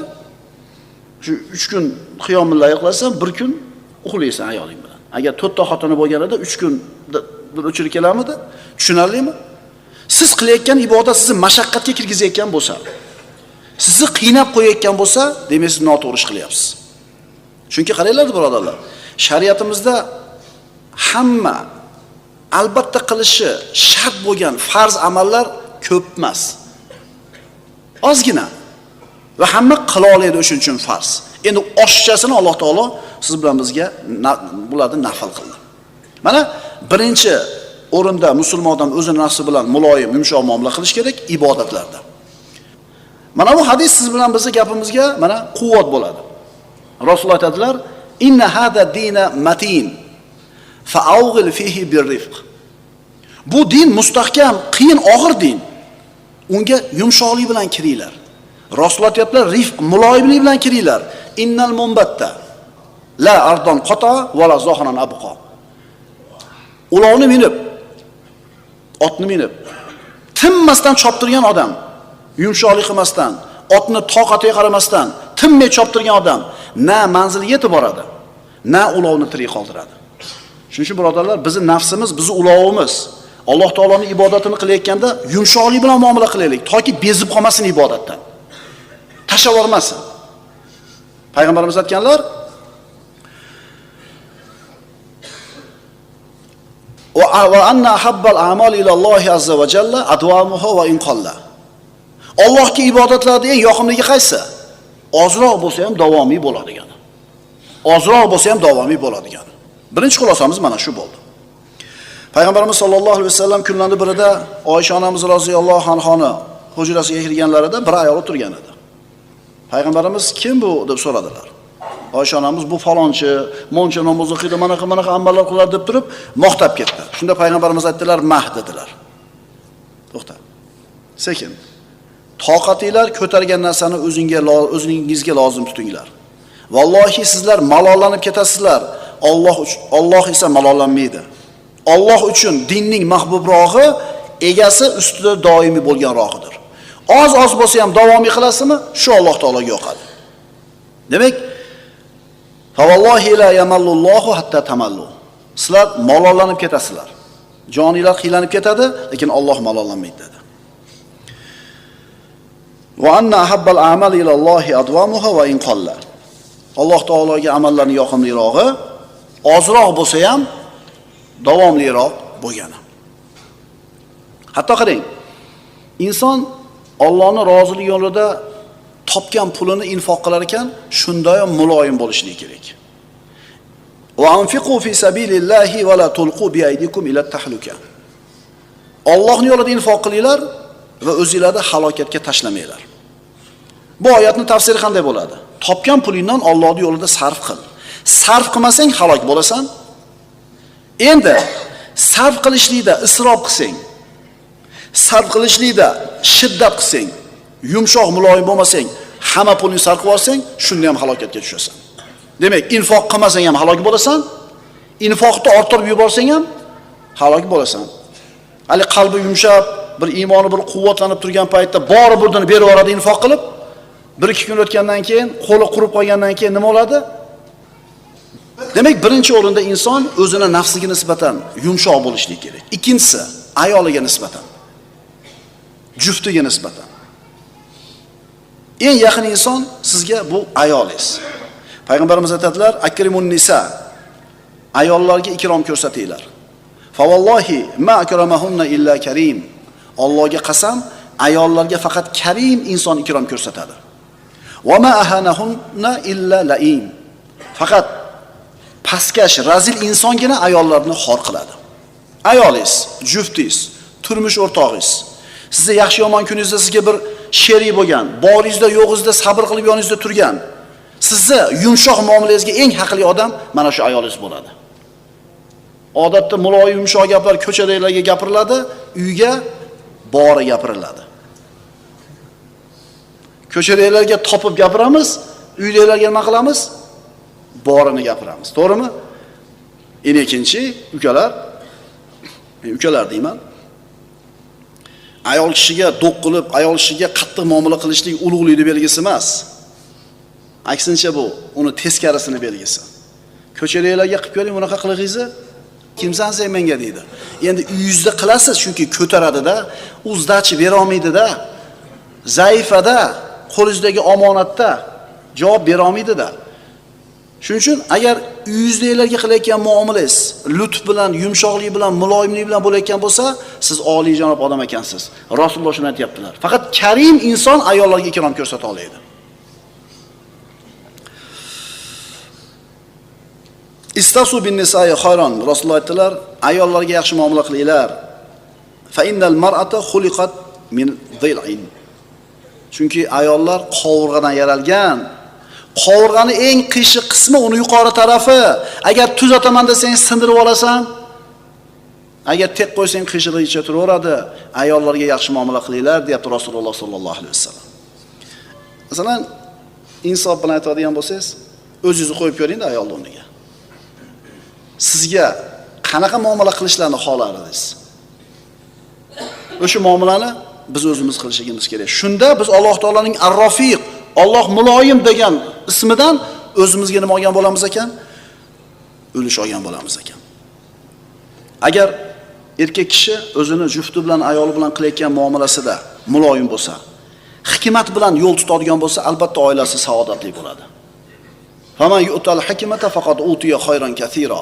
Shu 3 kun qiyomilla yiqlasan, 1 kun uxlaysan ayoling bilan. Agar 4 ta xotini bo'lganida 3 kun bir o'chirib kelamidi? Tushunarlimi? Siz qilayotgan ibodat sizni mashaqqatga kirgizayotgan bo'lsa, sizni qiynab qo'yayotgan bo'lsa, demak siz noto'g'ri ish qilyapsiz. Chunki qaranglar birodarlar, shariatimizda hamma albatta qilishi shart bo'lgan farz amallar ko'p emas. Ozgina va hamma qila oladi o'shuning uchun farz. Endi oshiqchasini Alloh taolo siz bilan bizga bularni nafl qildi. Mana birinchi o'rinda musulmon odam o'zini nafsi bilan muloyim, yumshoq muomala qilish kerak ibodatlarda. Mana bu hadis siz bilan bizning gapimizga mana quvvat bo'ladi. Rasululloh aytadilar: "Inna hada dina matin, fa'awghil fihi birrifq." Bu din mustahkam, qiyin, og'ir din. Unga yumshoqlik bilan kiringlar. Rasululloh aytibdilar, rifq, muloyimlik bilan kiringlar. Innal mumbatta la ardon qata va la zohran abqa. Ulovni minib, otni minib, tinmasdan choptirgan odam, yumshoqlik qilmasdan, otni toqatiga qaramasdan, tinmay choptirgan odam na manzilga yetib boradi, na ulovni tirik qoldiradi. Shuning uchun birodarlar, bizning nafsimiz, bizning ulovimiz. Alloh taoloning ibodatini qilayotganda yumshoqlik bilan muomala qilaylik, toki bezib qolmasin ibodatdan. Tashlab yubormasin. Payg'ambarimiz aytganlar: "Va anna ahabbal a'mali ila Allohi azza va jalla adwamuha va in qalla." Allohga ibodatlarda eng yoqimlisi qaysi? Ozroq bo'lsa ham davomiy bo'ladigan. Ozroq bo'lsa ham davomiy bo'ladigan. Birinchi xulosamiz mana shu bo'ldi. Payg'ambarimiz sollallohu alayhi vasallam kunlarning birida Oysha onamiz roziyallohu anhoni hujrasiga kirganlarida bir ayol o'tirgan edi. Payg'ambarimiz "Kim bu?" deb so'radilar. Oysha onamiz "Bu falonchi, moncha namoz o'qiydi, mana amallar qilar" deb turib maqtab ketdi. Shunda payg'ambarimiz aytdilar, "Mah" dedilar. To'xta. Sekin. Toqatinglar ko'targan narsani o'zingizga lozim tutinglar. Vallohi sizlar malollanib ketasizlar. Alloh esa malollanmaydi. Alloh uchun dinning mahbubrog'i egasi ustida doimiy bo'lganroqdir. Oz bo'lsa ham davomiy qilasizmi? Shu Alloh taologa yoqadi. Demak, fa vallohi la yamallullohu hatta tamallu. Sizlar malollanib ketasizlar. Joninglar qiylanib ketadi, lekin Alloh malollanmaydi dedi. Va anna ahabbal a'mali ila Allohi adwamuha va in qalla. Alloh taologa amallarning yoqimlirog'i ozroq bo'lsa ham davomliroq bo'lgani. Hatto qarang, inson Allohning roziligi yo'lida topgan pulini infoq qilar ekan, shunda ham muloyim bo'lishligi kerak. Va anfiqu fi sabilillahi va la tulqu bi aydikum ila tahluka. Allohning yo'lida infoq qilinglar va o'zingizlarni halokatga tashlamanglar. Bu oyatning tafsiri qanday bo'ladi? Topgan pulingdan Allohning yo'lida sarf qil. Sarf qilmasang halok bo'lasan. Endi sarf qilishlikda isrof qilsang, sarf qilishlikda shiddat qilsang, yumshoq muloyim bo'lmasang, hamma pulni sarf qilib olsang, shunda ham halokatga tushasan. Demak, infoq qilmasang ham halok bo'lasan, infoqni orttirib yuborsang ham halok bo'lasan. Hali qalbi yumshab, bir iymoni bir quvvatlanib turgan paytda bori burdini berib yuboradi infoq qilib, 1-2 kun o'tgandan keyin, qo'li qurib qolgandan keyin nima bo'ladi? Demak, birinchi o'rinda inson o'zini nafsiga nisbatan yumshoq bo'lishi kerak. Ikkinchisi, ayoliga nisbatan, juftiga nisbatan. Eng yaqin inson sizga bu ayolingiz. Payg'ambarimiz aytadilar: "Akrimun nisa." Ayollarga ikrom ko'rsatinglar. Fa vallohi ma akramahunna illa karim. Allohga qasam, ayollarga faqat karim inson ikrom ko'rsatadi. Va ma ahanahunna illa laim. Faqat pastkash, razil insongina ayollarni xor qiladi. Ayolingiz, juftingiz, turmush o'rtog'ingiz sizga yaxshi yomon kuningizda sizga bir sherik bo'lgan, boringizda yo'g'ingizda sabr qilib yoningizda turgan, sizni yumshoq muomalangizga eng haqli odam mana shu ayolingiz bo'ladi. Odatda muloyim yumshoq gaplar ko'chadagilarga gapiriladi, uyga bori gapiriladi. Ko'chadagilarga topib gapiramiz, uydagilarga nima qilamiz? Borini gapiramiz. To'g'rimi? Endi ikkinchi ukalar deyman. Ayol kishiga do'q qilib, ayol kishiga qattiq muomala qilishlik ulug'likning belgisi emas. Aksincha bu uni teskarisini belgisi. Ko'chadagilarga qilib ko'ring, bunaqa qilig'ingizni kimsan sen menga deydi. Endi uyingizda qilasiz, chunki ko'taradi-da, u zdachi bera olmaydi-da. Zaifada, qo'lingizdagi omonatda javob bera olmaydi-da. Shuning uchun agar uyingizdagilarga qilayotgan muomalangiz lutf bilan, yumshoqlik bilan, muloyimlik bilan bo'layotgan bo'lsa, siz oliyjanob odam ekansiz. Rasululloh shuni aytibdilar. Faqat karim inson ayollarga ikrom ko'rsata oladi. Istasu bin nisa'i khayron. Rasululloh aytdilar, ayollarga yaxshi muomala qilinglar. Fa innal mar'ata khuliqat min dhil'in. Chunki ayollar qovurg'adan yaralgan. Qovurg'aning eng qiyshiq qismi uni yuqori tarafi. Agar tuzataman desang sindirib olasan, agar tek qo'ysang qiyshig'icha turaveradi. Ayollarga yaxshi muomala qilinglar, deyapti Rasululloh sollallohu alayhi vasallam. Masalan, insof bilan aytadigan bo'lsangiz, o'zingizni qo'yib ko'ring-da ayol o'rniga. Sizga qanaqa muomala qilishlarni xohlardingiz? O'sha muomalani biz o'zimiz qilishimiz kerak. Shunda biz Alloh taolaning Ar-Rafiq, Alloh muloyim degan ismidan o'zimizga nima olgan bo'lamiz ekan? Ulush olgan bo'lamiz ekan. Agar erkak kishi o'zini jufti bilan, ayoli bilan qilayotgan muomalasida muloyim bo'lsa, hikmat bilan yo'l tutadigan bo'lsa, albatta oilasi saodatli bo'ladi. Faman yu'tal hikmata faqat utiya khayran kathira.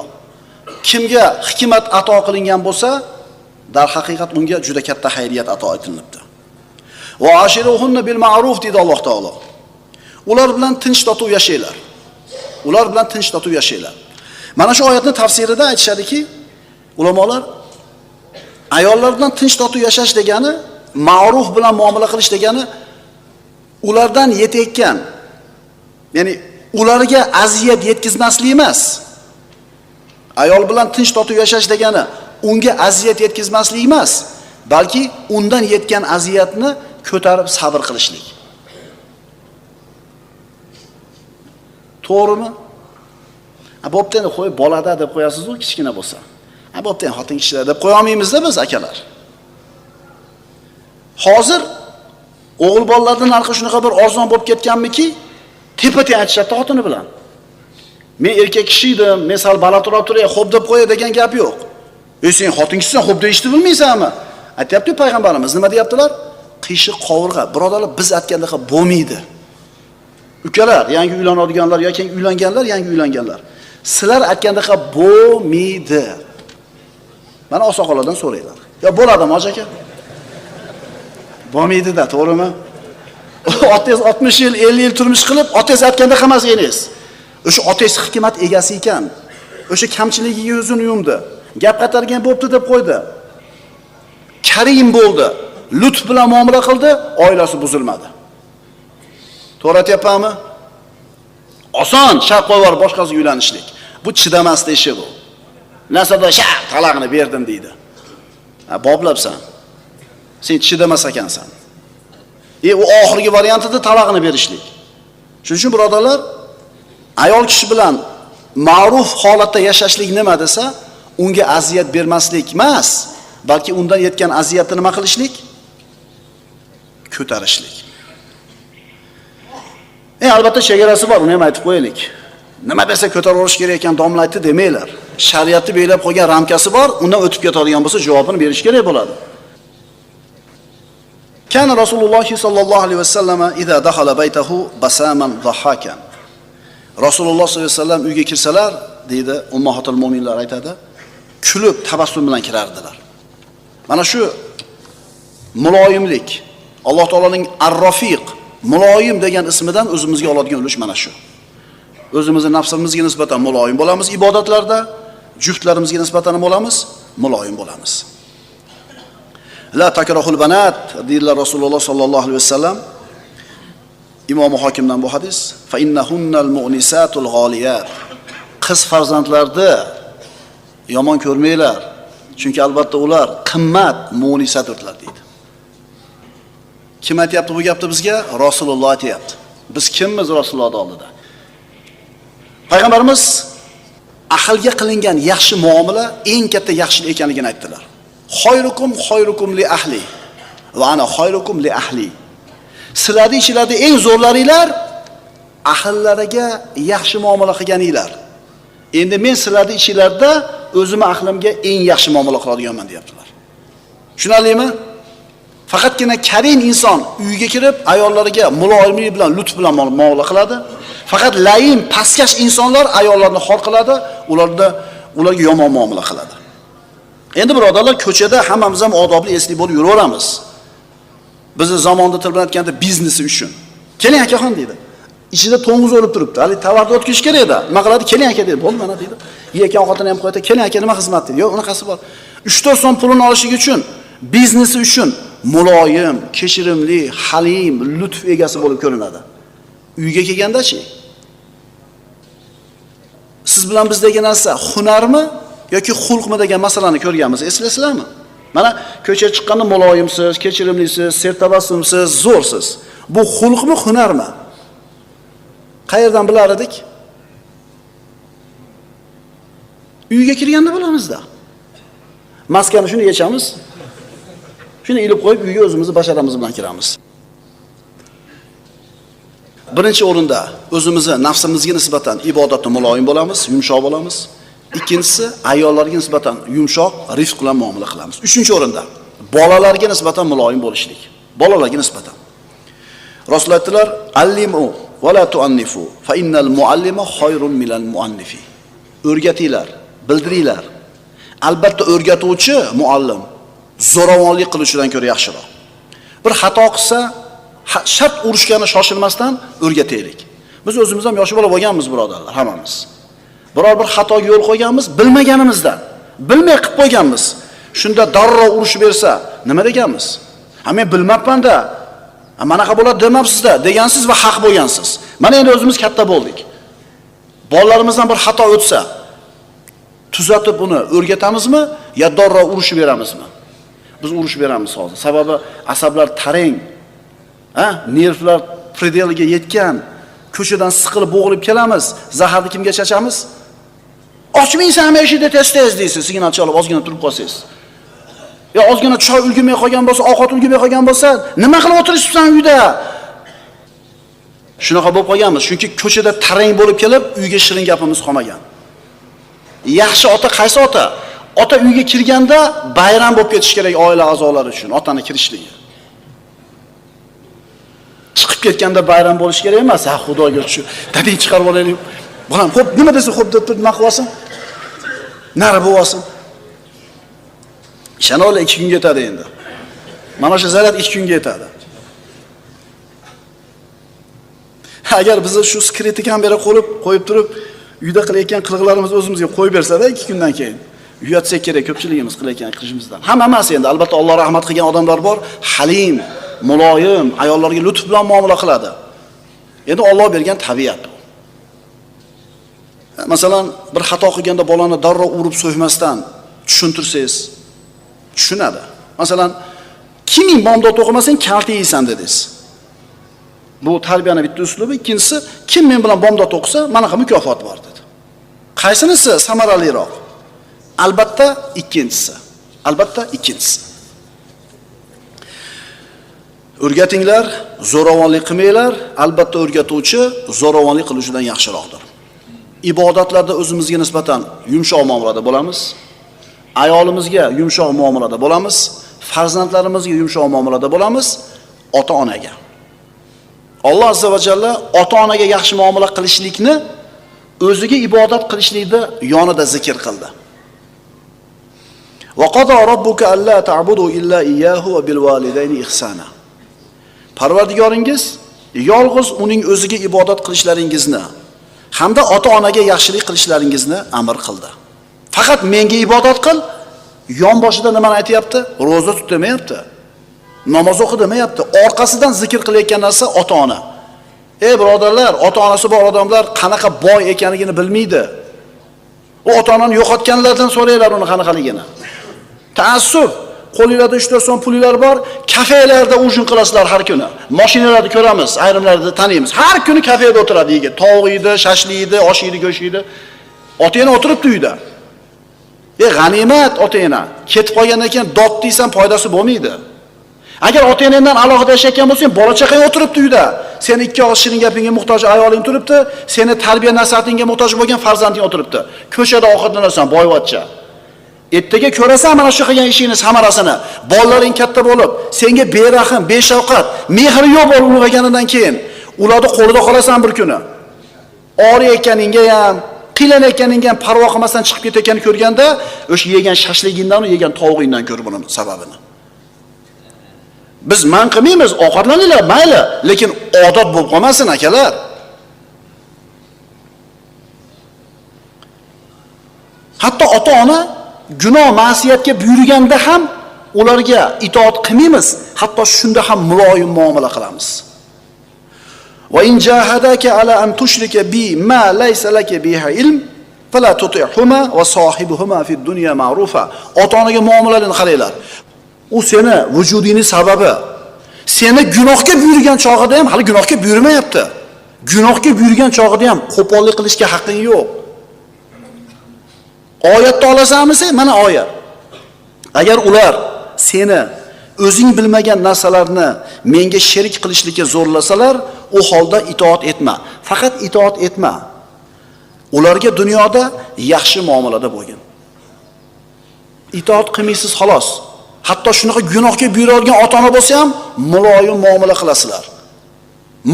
Kimga hikmat ato qilingan bo'lsa, dar haqiqat unga juda katta xayriyat ato etilibdi. Va ashiruhunna bil ma'ruf dedi Alloh taolo. Ular bilan tinch totuv yashaylar. Ular bilan tinch totuv yashaylar. Mana shu oyatning tafsirida aytishadiki, ulamolar ayollar bilan tinch totuv yashash degani, ma'ruf bilan muomala qilish degani, ulardan yetayotgan, ya'ni ularga aziyat yetkazmaslik emas. Ayol bilan tinch totuv yashash degani unga aziyat yetkazmaslik emas, balki undan yetgan aziyatni ko'tarib sabr qilishlik. To'g'rimi? Bo'pti, endi qo'yib bolada deb qo'yasiz-ku, kichkina bo'lsa. Bo'pti, xotin kishilar deb qo'ya olmaymiz-da biz akalar. Hozir o'g'il bolalardan narxi shunaqa bir arzon bo'lib ketganmiki, tepa-teng aytishadi xotini bilan. Men erkak kishi edim, men sal balandroq turay, xo'p deb qo'ya degan gap yo'q. Sen xotin kishisan, xo'p deyishni bilmaysanmi? Aytayapti payg'ambarimiz, nima deyaptilar? Qiyshiq qovurg'a. Birodarlar, biz aytgandaqa bo'lmaydi. Ukalar, yangi uylanadiganlar yoki uylanganlar, yangi uylanganlar. Sizlar aytgandaqa bo'lmaydi. Mana oqsoqollardan so'raylar. Yo bo'ladimi, hoji aka? Bo'lmaydi-da, to'g'rimi? Otangiz 60 yil, 50 yil turmush qilib, otangiz aytgandaqa emas eningiz. O'sha otangiz hikmat egasi ekan. O'sha kamchiligiga yuzini yumdi. Gap qaytargan bo'pti deb qo'ydi. Karim bo'ldi. Lutf bilan muomala qildi, oilasi buzilmadi. To'g'ri aytyapmanmi? Oson, shart qo'yib boshqasiga uylanishlik. Bu chidamasdi ishi bu. Nasada shart talaqni berdim deydi. Boblabsan. Sen chidamas ekansan. U oxirgi variantida talaqni berishlik. Shuning uchun birodarlar, ayol kishi bilan ma'ruf holatda yashashlik nima desa, unga aziyat bermaslik emas, balki undan yetgan aziyatni nima qilishlik? Ko'tarishlik. Albatta chegarasi bor, uni ham aytib qo'yaylik. Nima desa ko'taraverish kerak ekan domla aytdi demanglar. Shariatni belgilab qo'ygan ramkasi bor, undan o'tib ketadigan bo'lsa javobini berish kerak bo'ladi. Kana Rasululloh sallallohu alayhi vasallam idza dakhala baytahu basaman dhahakan. Rasululloh sollallohu alayhi vasallam uyga kirsalar, deydi ummahatul mu'minlar aytadi, kulib tabassum bilan kirardilar. Mana shu muloyimlik, Alloh taolaning Ar-Rafiq, muloyim degan ismidan o'zimizga oladigan ulush mana shu. O'zimizning nafsimizga nisbatan muloyim bo'lamiz ibodatlarda, juftlarimizga nisbatan bo'lamiz, muloyim bo'lamiz. La takrahul banat deydilar Rasululloh sallallohu alayhi vasallam. Imom Hokimdan bu hadis. Fa innahunnal mu'nisatul g'oliyat. Qiz farzandlarni yomon ko'rmanglar. Chunki albatta ular qimmat mu'nisatdirlar deydi. Kim aytayapti bu gapni bizga? Rasululloh aytayapti. Biz kimmiz Rasululloh oldida? Payg'ambarimiz ahlga qilingan yaxshi muomala eng katta yaxshilik ekanligini aytdilar. Xayrukum li ahli va ana xayrukum li ahli. Sizlarning ichingizda eng zo'rlaringlar ahllariga yaxshi muomala qilganinglar. Endi men sizlarning ichingizda o'zimning ahlimga eng yaxshi muomala qiladiganman deyaptilar. Tushunarlimi? Faqatgina karim inson uyiga kirib ayollariga muloyimlik bilan, lutf bilan muomala qiladi. Faqat laim, pastkash insonlar ayollarni xor qiladi, ularga yomon muomala qiladi. Endi birodarlar, ko'chada hammamiz ham odobli, esli bo'lib yuraveramiz. Bizni zamonda til bilan aytganda biznesi uchun. Keling akaxon deydi. Ichida to'ng'iz o'lib turibdi. Hali tovarni o'tkish kerak edi. Nima qiladi? Keling aka deydi. Bo'ldi mana deydi. Yekan xotini ham qo'yadi. Keling aka nima xizmat deydi. Yo'q, unaqasi bor. 3-4 so'm pulini olishligi uchun, biznesi uchun muloyim, kechirimli, halim, lutf egasi bo'lib ko'rinadi. Uyga kelganda-chi? Siz bilan bizdagi narsa hunarmi yoki xulqmi degan masalani ko'rganmiz. Eslasizlarmi? Mana ko'chaga chiqqanda muloyimsiz, kechirimlisiz, sertabassumsiz, zo'rsiz. Bu xulqmi, hunarmi? Qayerdan bilar edik? Uyga kirganda bilamiz-da. Maskani shuni yechamiz. Shuni ilib qo'yib uyga o'zimizni basharamiz bilan kiramiz. Birinchi o'rinda o'zimizni nafsimizga nisbatan ibodatda muloyim bo'lamiz, yumshoq bo'lamiz. Ikkinchisi, ayollarga nisbatan yumshoq, rifq bilan muomala qilamiz. Uchinchi o'rinda, bolalarga nisbatan muloyim bo'lishlik. Bolalarga nisbatan. Rasululloh aytdilar: "Allimu va la tu'annifu, fa innal muallima khayrun minal muannifi." O'rgatinglar, bildiringlar. Albatta o'rgatuvchi muallim zo'ravonlik qilishdan ko'ra yaxshiroq. Bir xato qilsa, shart urishgani shoshilmasdan o'rgataylik. Biz o'zimiz ham yosh bola bo'lganmiz, birodarlar, hammamiz. Biror bir xatoga yo'l qo'yganmiz, bilmaganimizdan, bilmay qilib qo'yganmiz. Shunda darrov urushib bersa, nima deganmiz? Ha, men bilmabman-da. Manaqa bo'ladi demabsiz-da, degansiz va haq bo'lgansiz. Mana endi o'zimiz katta bo'ldik. Bolalarimizdan bir xato o'tsa, tuzatib uni o'rgatamizmi yo darrov urushib beramizmi? Biz urushib beramiz hozir. Sababi asablar tarang, nervlar predeliga yetgan, ko'chadan siqilib bo'g'ilib kelamiz. Zaharni kimga chachamiz? Ochmaysanmi eshikni tez-tez deysiz, signal chalib ozgina turib qolsangiz. Ya ozgina choy ulgurmay qolgan bo'lsa, ovqat ulgurmay qolgan bo'lsa, nima qilib o'tiribsan uyda? Shunaqa bo'lib qolganmiz, chunki ko'chada tarang bo'lib kelib, uyga shirin gapimiz qolmagan. Yaxshi ota qaysi ota? Ota uyga kirganda bayram bo'lib ketish kerak oila a'zolari uchun, otani kirishligi. Chiqib ketganda bayram bo'lish kerak emas. Ha, Xudoga shu. Dading chiqarib olaylik. Bolam, xo'p, nima desa xo'p deb nima qilsin? Nari bo'lsin. Shanola 2 kunga yetadi endi. Mana shu zarat 2 kunga yetadi. Agar biz shu skritikam bera qo'yib turib, uyda qilayotgan qilg'larimizni o'zimizga qo'yib bersa-da 2 kundan keyin uyatsak kerak ko'pchiligimiz qilayotgan qilishimizdan. Hamma emas endi, albatta Alloh rahmat qilgan odamlar bor, halim, muloyim, ayollarga lutf bilan muomala qiladi. Endi Alloh bergan tabiat bu. Masalan, bir xato qilganda bolani darrov urib so'ymasdan tushuntirsangiz, tushunadi. Masalan, kiming bomdod o'qimasang kalta yeysan dedingiz. Bu tarbiyani bitta uslubi. Ikkinchisi, kim men bilan bomdod o'qisa, manaqa mukofot bor dedi. Qaysinisi samaraliroq? Albatta ikkinchisi. Albatta ikkinchisi. O'rgatinglar, zo'ravonlik qilmanglar. Albatta o'rgatuvchi zo'ravonlik qilishidan yaxshiroqdir. Ibodatlarda o'zimizga nisbatan yumshoq muomalada bo'lamiz. Ayolimizga yumshoq muomalada bo'lamiz. Farzandlarimizga yumshoq muomalada bo'lamiz. Ota-onaga. Alloh azza va jalla ota-onaga yaxshi muomala qilishlikni o'ziga ibodat qilishlikni yonida zikr qildi. Va qada robbuka alla ta'budu illa iyyahu va bil validayni ihsana. Parvardigoringiz yolg'iz uning o'ziga ibodat qilishlaringizni hamda ota-onaga yaxshilik qilishlaringizni amr qildi. Faqat menga ibodat qil, yonboshida nimani aytayapti? Roza tut demayapti. Namoz o'qi demayapti. Orqasidan zikr qilayotgan narsa ota-ona. Ey birodarlar, ota-onasi bor odamlar qanaqa boy ekanligini bilmaydi. U ota-onani yo'qotganlardan so'raylar uni qanaqaligini. Taassuf, qo'lingizda 3-4 so'm pulingiz bor, kafelarda ujin qilasizlar har kuni. Mashinalarda ko'ramiz, ayrimlarni taniymiz. Har kuni kafeda o'tiradi yigit. Tovuq yeydi, shashlik yeydi, osh yeydi, go'sht yeydi. Ota-ona o'tiribdi uyda. G'animat ota-ona. Ketib qolgandan keyin dod deysan, foydasi bo'lmaydi. Agar ota-onangdan alohida yashayotgan bo'lsang, bola chaqang o'tiribdi uyda. Sen 2 og'iz shirin gapingga muhtoj ayoling turibdi, seni tarbiya nasihatingga muhtoj bo'lgan farzanding o'tiribdi. Ko'chada ovqatlanasan, boyvachcha. Ertaga ko'rasan mana shu qilgan ishingni samarasini. Bolalaring katta bo'lib, senga berahim, beshafqat, mehri yo'q bo'lib ulg'ayganidan keyin ularni qo'lida qolasan bir kuni. Og'riyotganingga ham, qiylanayotganingga ham parvo qilmasdan chiqib ketayotganini ko'rganda, o'sha yegan shashligingdan, yegan tovuqingdan ko'r buning sababini. Biz man qilmaymiz, ovqatlaninglar, mayli, lekin odat bo'lib qolmasin akalar. Hatto ota-ona gunoh, ma'siyatga buyurganda ham ularga itoat qilmaymiz, hatto shunda ham muloyim muomala qilamiz. Va in jahadaka ala an tushrika bi ma laysa laka biha ilm fala tuti'huma va sahibuhuma fid dunya ma'rufa. Ota-onaga muomalalarni qaranglar. U seni vujudingning sababi. Seni gunohga buyurgan chog'ida ham hali gunohga buyurmayapti. Gunohga buyurgan chog'ida ham qo'pollik qilishga haqqing yo'q. Oyatda olasanmi sen? Mana oyat. Agar ular seni o'zing bilmagan narsalarni menga sherik qilishlikka zo'rlasalar, u holda itoat etma. Faqat itoat etma. Ularga dunyoda yaxshi muomalada bo'lgin. Itoat qilmaysiz xolos. Hatto shunaqa gunohga buyuradigan ota-ona bo'lsa ham muloyim muomala qilasizlar.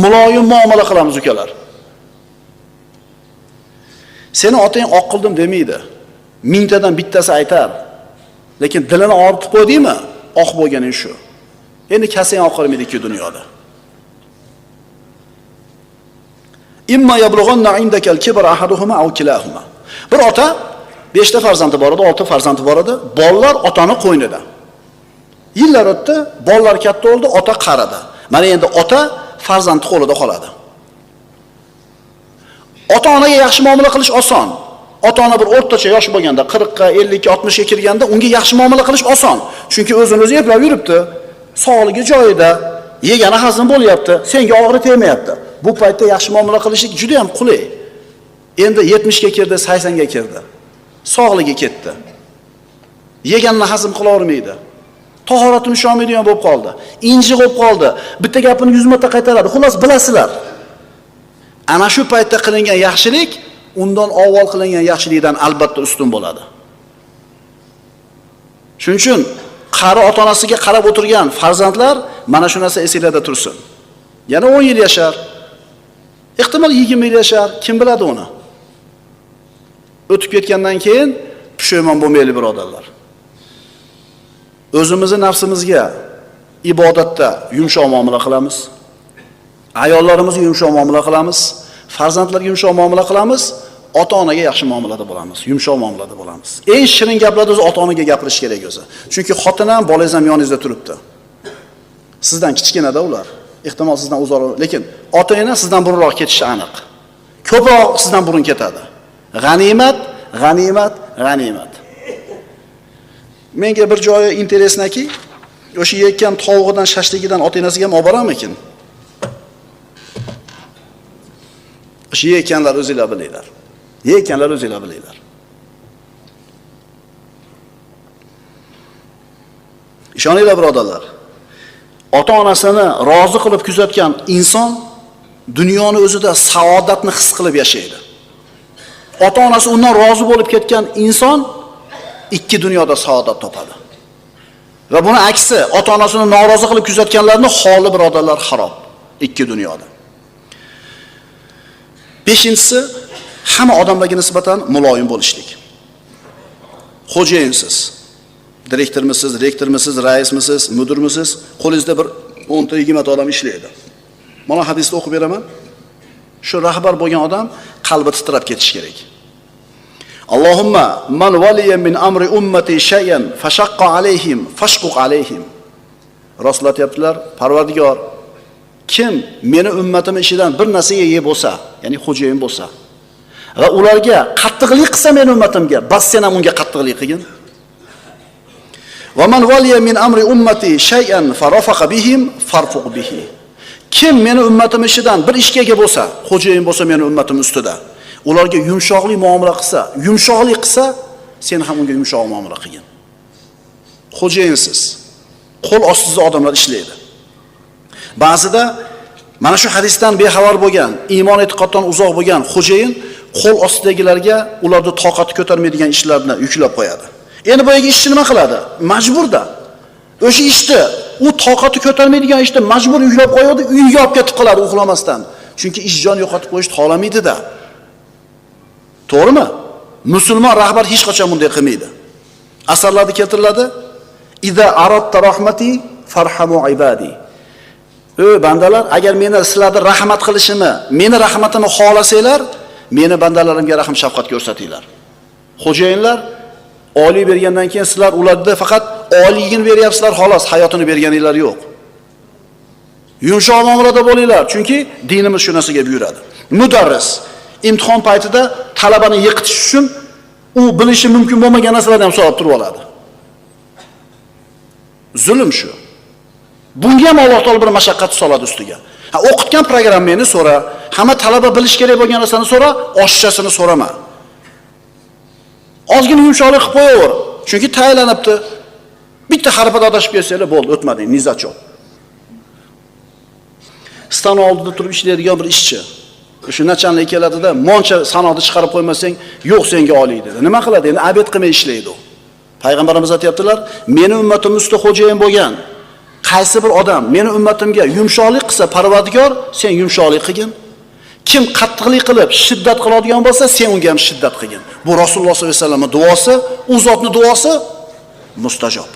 Muloyim muomala qilamiz ukalar. Seni otang oq qildim demaydi. Mingtadan bittasi aytar. Lekin dilini og'ritib qo'ydingmi? Oq bo'lganing shu. Endi kasang oq qilmaydi-ku dunyoda. Imma yablughanna indakal kibr ahaduhuma aw kilahuma. Bir ota 5 ta farzandi bor edi, 6 farzandi bor edi. Bolalar otani qo'ynida. Yillar o'tdi, bolalar katta bo'ldi, ota qaradi. Mana endi ota farzandi qo'lida qoladi. Ota-onaga yaxshi muomala qilish oson. Ota-ona bir o'rtacha yosh bo'lganda, 40 ga, 50 ga, 60 ga kirganda unga yaxshi muomala qilish oson. Chunki o'zini o'zi eplab yuribdi. Sog'ligi joyida, yegani hazm bo'lyapti, senga og'ri tegmayapti. Bu paytda yaxshi muomala qilishlik juda ham qulay. Endi 70 ga kirdi, 80 ga kirdi. Sog'ligi ketdi. Yeganini hazm qila olmaydi. Tahoratini usholmaydigan bo'lib qoldi. Inji bo'lib qoldi. Bitta gapini 100 marta qaytaradi. Xullas bilasizlar. Ana shu paytda qilingan yaxshilik undan avval qilingan yaxshilikdan albatta ustun bo'ladi. Shuning uchun qari ota-onasiga qarab o'tirgan farzandlar mana shu narsa esinglarda tursin. Yana 10 yil yashar. Ehtimol 20 yil yashar, kim biladi uni? O'tib ketgandan keyin pushaymon bo'lmaylik birodarlar. O'zimizni nafsimizga ibodatda yumshoq muomala qilamiz. Ayollarimizga yumshoq muomala qilamiz. Farzandlarga yumshoq muomala qilamiz. Ota-onaga yaxshi muomalada bo'lamiz, yumshoq muomalada bo'lamiz. Eng shirin gaplarni o'zi ota-onaga gapirish kerak o'zi. Chunki xotin ham, bolangiz ham yoningizda turibdi. Sizdan kichkinada ular. Ehtimol sizdan uzoq, lekin ota-ona sizdan burunroq ketishi aniq. Ko'proq sizdan burun ketadi. G'animat, g'animat, g'animat. Menga bir joyi interesnaki, o'sha yekkan tovug'idan, shashligidan ota-onasiga ham olib borammikin? O'sha yekkanlar o'zingizlar bilinglar. Yekkanlar o'zingizlar bilinglar. Ishoninglar birodarlar. Ota-onasini rozi qilib kuzatgan inson dunyoni o'zida saodatni his qilib yashaydi. Ota-onasi undan rozi bo'lib ketgan inson ikki dunyoda saodat topadi. Va buni aksi, ota-onasini norozi qilib kuzatganlarning holi birodarlar xarob ikki dunyoda. Beshinchisi, hamma odamlarga nisbatan muloyim bo'lishlik. Xo'jayinsiz, direktormisiz, rektormisiz, raismisiz, mudirmisiz, qo'lingizda bir 10 ta 20 ta odam ishlaydi. Mana hadisni o'qib beraman. Shu rahbar bo'lgan odam qalbi titrab ketishi kerak. Allohumma man waliya min amri ummati shay'an fashaqqa alayhim fashquq alayhim. Rasululloh aytibdilar, Parvardigor, kim meni ummatim ishidan bir narsaga ega bo'lsa, ya'ni xo'jayin bo'lsa va ularga qattiqlik qilsa meni ummatimga, bas sen ham unga qattiqlik qilgin. Va man waliya min amri ummati shay'an farafaqa bihim farfuq bihi. Kim meni ummatim ishidan bir ishga ega bo'lsa, xo'jayin bo'lsa meni ummatim ustida, ularga yumshoqlik muomala qilsa, yumshoqlik qilsa, sen ham unga yumshoq muomala qilgin. Xo'jayinsiz, qo'l ostida odamlar ishlaydi. Ba'zida mana shu hadisdan bexabar bo'lgan, iymon e'tiqoddan uzoq bo'lgan xo'jayin qo'l ostidagilarga ularni toqati ko'tarmaydigan ishlarni yuklab qo'yadi. Endi bu yerga ishchi nima qiladi? Majburda. O'sha ishni, u toqati ko'tarmaydigan ishni majbur yuklab qo'yadi, uyiga olib ketib qoladi uxlamasdan. Chunki ish jon yo'qotib qo'yishni xohlamaydi-da. To'g'rimi? Musulmon rahbar hech qachon bunday qilmaydi. Asarlarda keltiriladi: "Iza aradta rahmati farhamu ibadi." Bandalar, agar meni sizlarga rahmat qilishimni, meni rahmatimni xohlasanglar, meni bandalarimga rahm shafqat ko'rsatinglar. Xo'jayinlar oliy bergandan keyin sizlar ularda faqat oliyligini beryapsizlar, xolos, hayotini berganinglar yo'q. Yumshoq muomalada bo'linglar, chunki dinimiz shu narsaga buyuradi. Mudarris imtihon paytida talabani yiqitish uchun u bilishi mumkin bo'lmagan narsalarni ham so'rab turib oladi. Zulm shu. Bunga ham Alloh taolo bir mashaqqat soladi ustiga. O'qitgan programmani so'ra, hamma talaba bilish kerak bo'lgan narsani so'ra, oshchasini so'rama. Ozgina yumshoqlik qilib qo'yaver. Chunki tayinlanibdi. Bitta harfda adashib kelsanglar bo'ldi, o'tmading, nizat yo'q. Stan oldida turib ishlaydigan bir ishchi. Shu nachanlik keladida, moncha sanoqni chiqarib qo'ymasang, yo'q senga oliy dedi. Nima qiladi? Endi abed qilmay ishlaydi u. Payg'ambarimiz aytibdilar, meni ummatim ustida xo'jayin bo'lgan qaysi bir odam meni ummatimga yumshoqlik qilsa, Parvardigor, sen yumshoqlik qilgin. Kim qattiqlik qilib, shiddat qiladigan bo'lsa, sen unga ham shiddat qilgin. Bu Rasululloh sollallohu alayhi vasallamning duosi, u zotning duosi mustajob.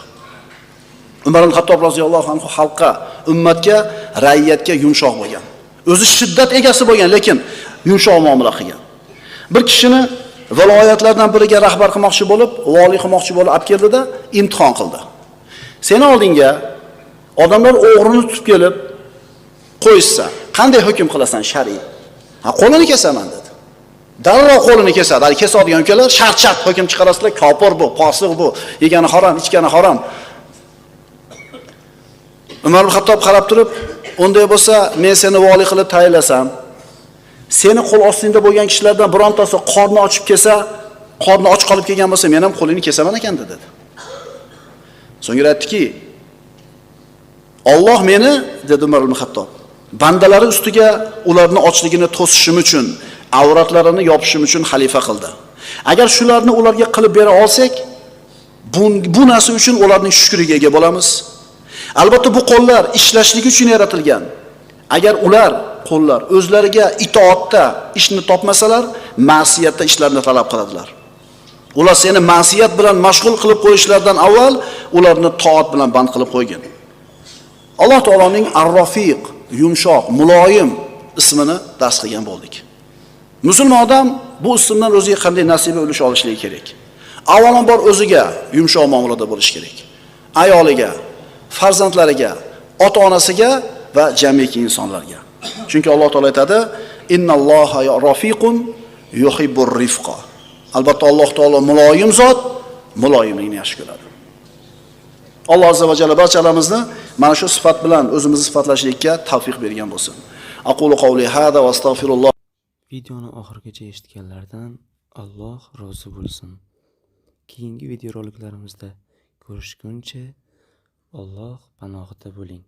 Umar ibn Xattob roziyallohu anhu xalqqa, ummatga, raiyatga yumshoq bo'lgan. O'zi shiddat egasi bo'lgan, lekin yumshoq muomala qilgan. Bir kishini viloyatlardan biriga rahbar qilmoqchi bo'lib, vali qilmoqchi bo'lib olib keldida, imtihon qildi. Seni oldingga odamlar o'g'rini tutib kelib qo'ysa, qanday hukm qilasan shar'iy? Ha, qo'lini kesaman dedi. Darrov qo'lini kesadi. Hali kesadigan ukalar shart hukm chiqarasizlar, kofir bu, fosiq bu, yegani harom, ichgani harom. Umar ibn Xattob qarab turib, unday bo'lsa, men seni vali qilib tayinlasam, seni qo'l ostingda bo'lgan kishilardan birontasi qorni ochib kelsa, qorni och qolib kelgan bo'lsa, men ham qo'lini kesaman ekan dedi. So'ngra aytdiki, Alloh meni, dedi Umar ibn Xattob, bandalari ustiga ularni ochligini to'sishim uchun, avratlarini yopishim uchun xalifa qildi. Agar shularni ularga qilib bera olsak, bu narsa uchun ularning shukriga ega bo'lamiz. Albatta bu qo'llar ishlashligi uchun yaratilgan. Agar ular qo'llar o'zlariga itoatda ishni topmasalar, ma'siyatda ishlarni talab qiladilar. Ular seni ma'siyat bilan mashg'ul qilib qo'yishlaridan avval ularni toat bilan band qilib qo'ygin. Alloh taoloning Ar-Rafiq, yumshoq, muloyim ismini dars qilgan bo'ldik. Musulmon odam bu ismdan o'ziga qanday nasiba ulush olishligi kerak? Avvalambor o'ziga yumshoq muomalada bo'lish kerak. Ayoliga, farzandlariga, ota-onasiga va jamiki insonlarga. Chunki Alloh taolo aytadi: "Innalloha rafiqun yuhibbur rifqa." Albatta Alloh taolo muloyim zot, muloyimlikni yaxshi ko'radi. Alloh azza va jalla barchalarimizni mana shu sifat bilan o'zimizni sifatlashlikka tavfiq bergan bo'lsin. Aqulu qawli hada va astagfirulloh. Videoni oxirigacha eshitganlardan Alloh rozi bo'lsin. Keyingi videoroliklarimizda ko'rishguncha Alloh panohida bo'ling.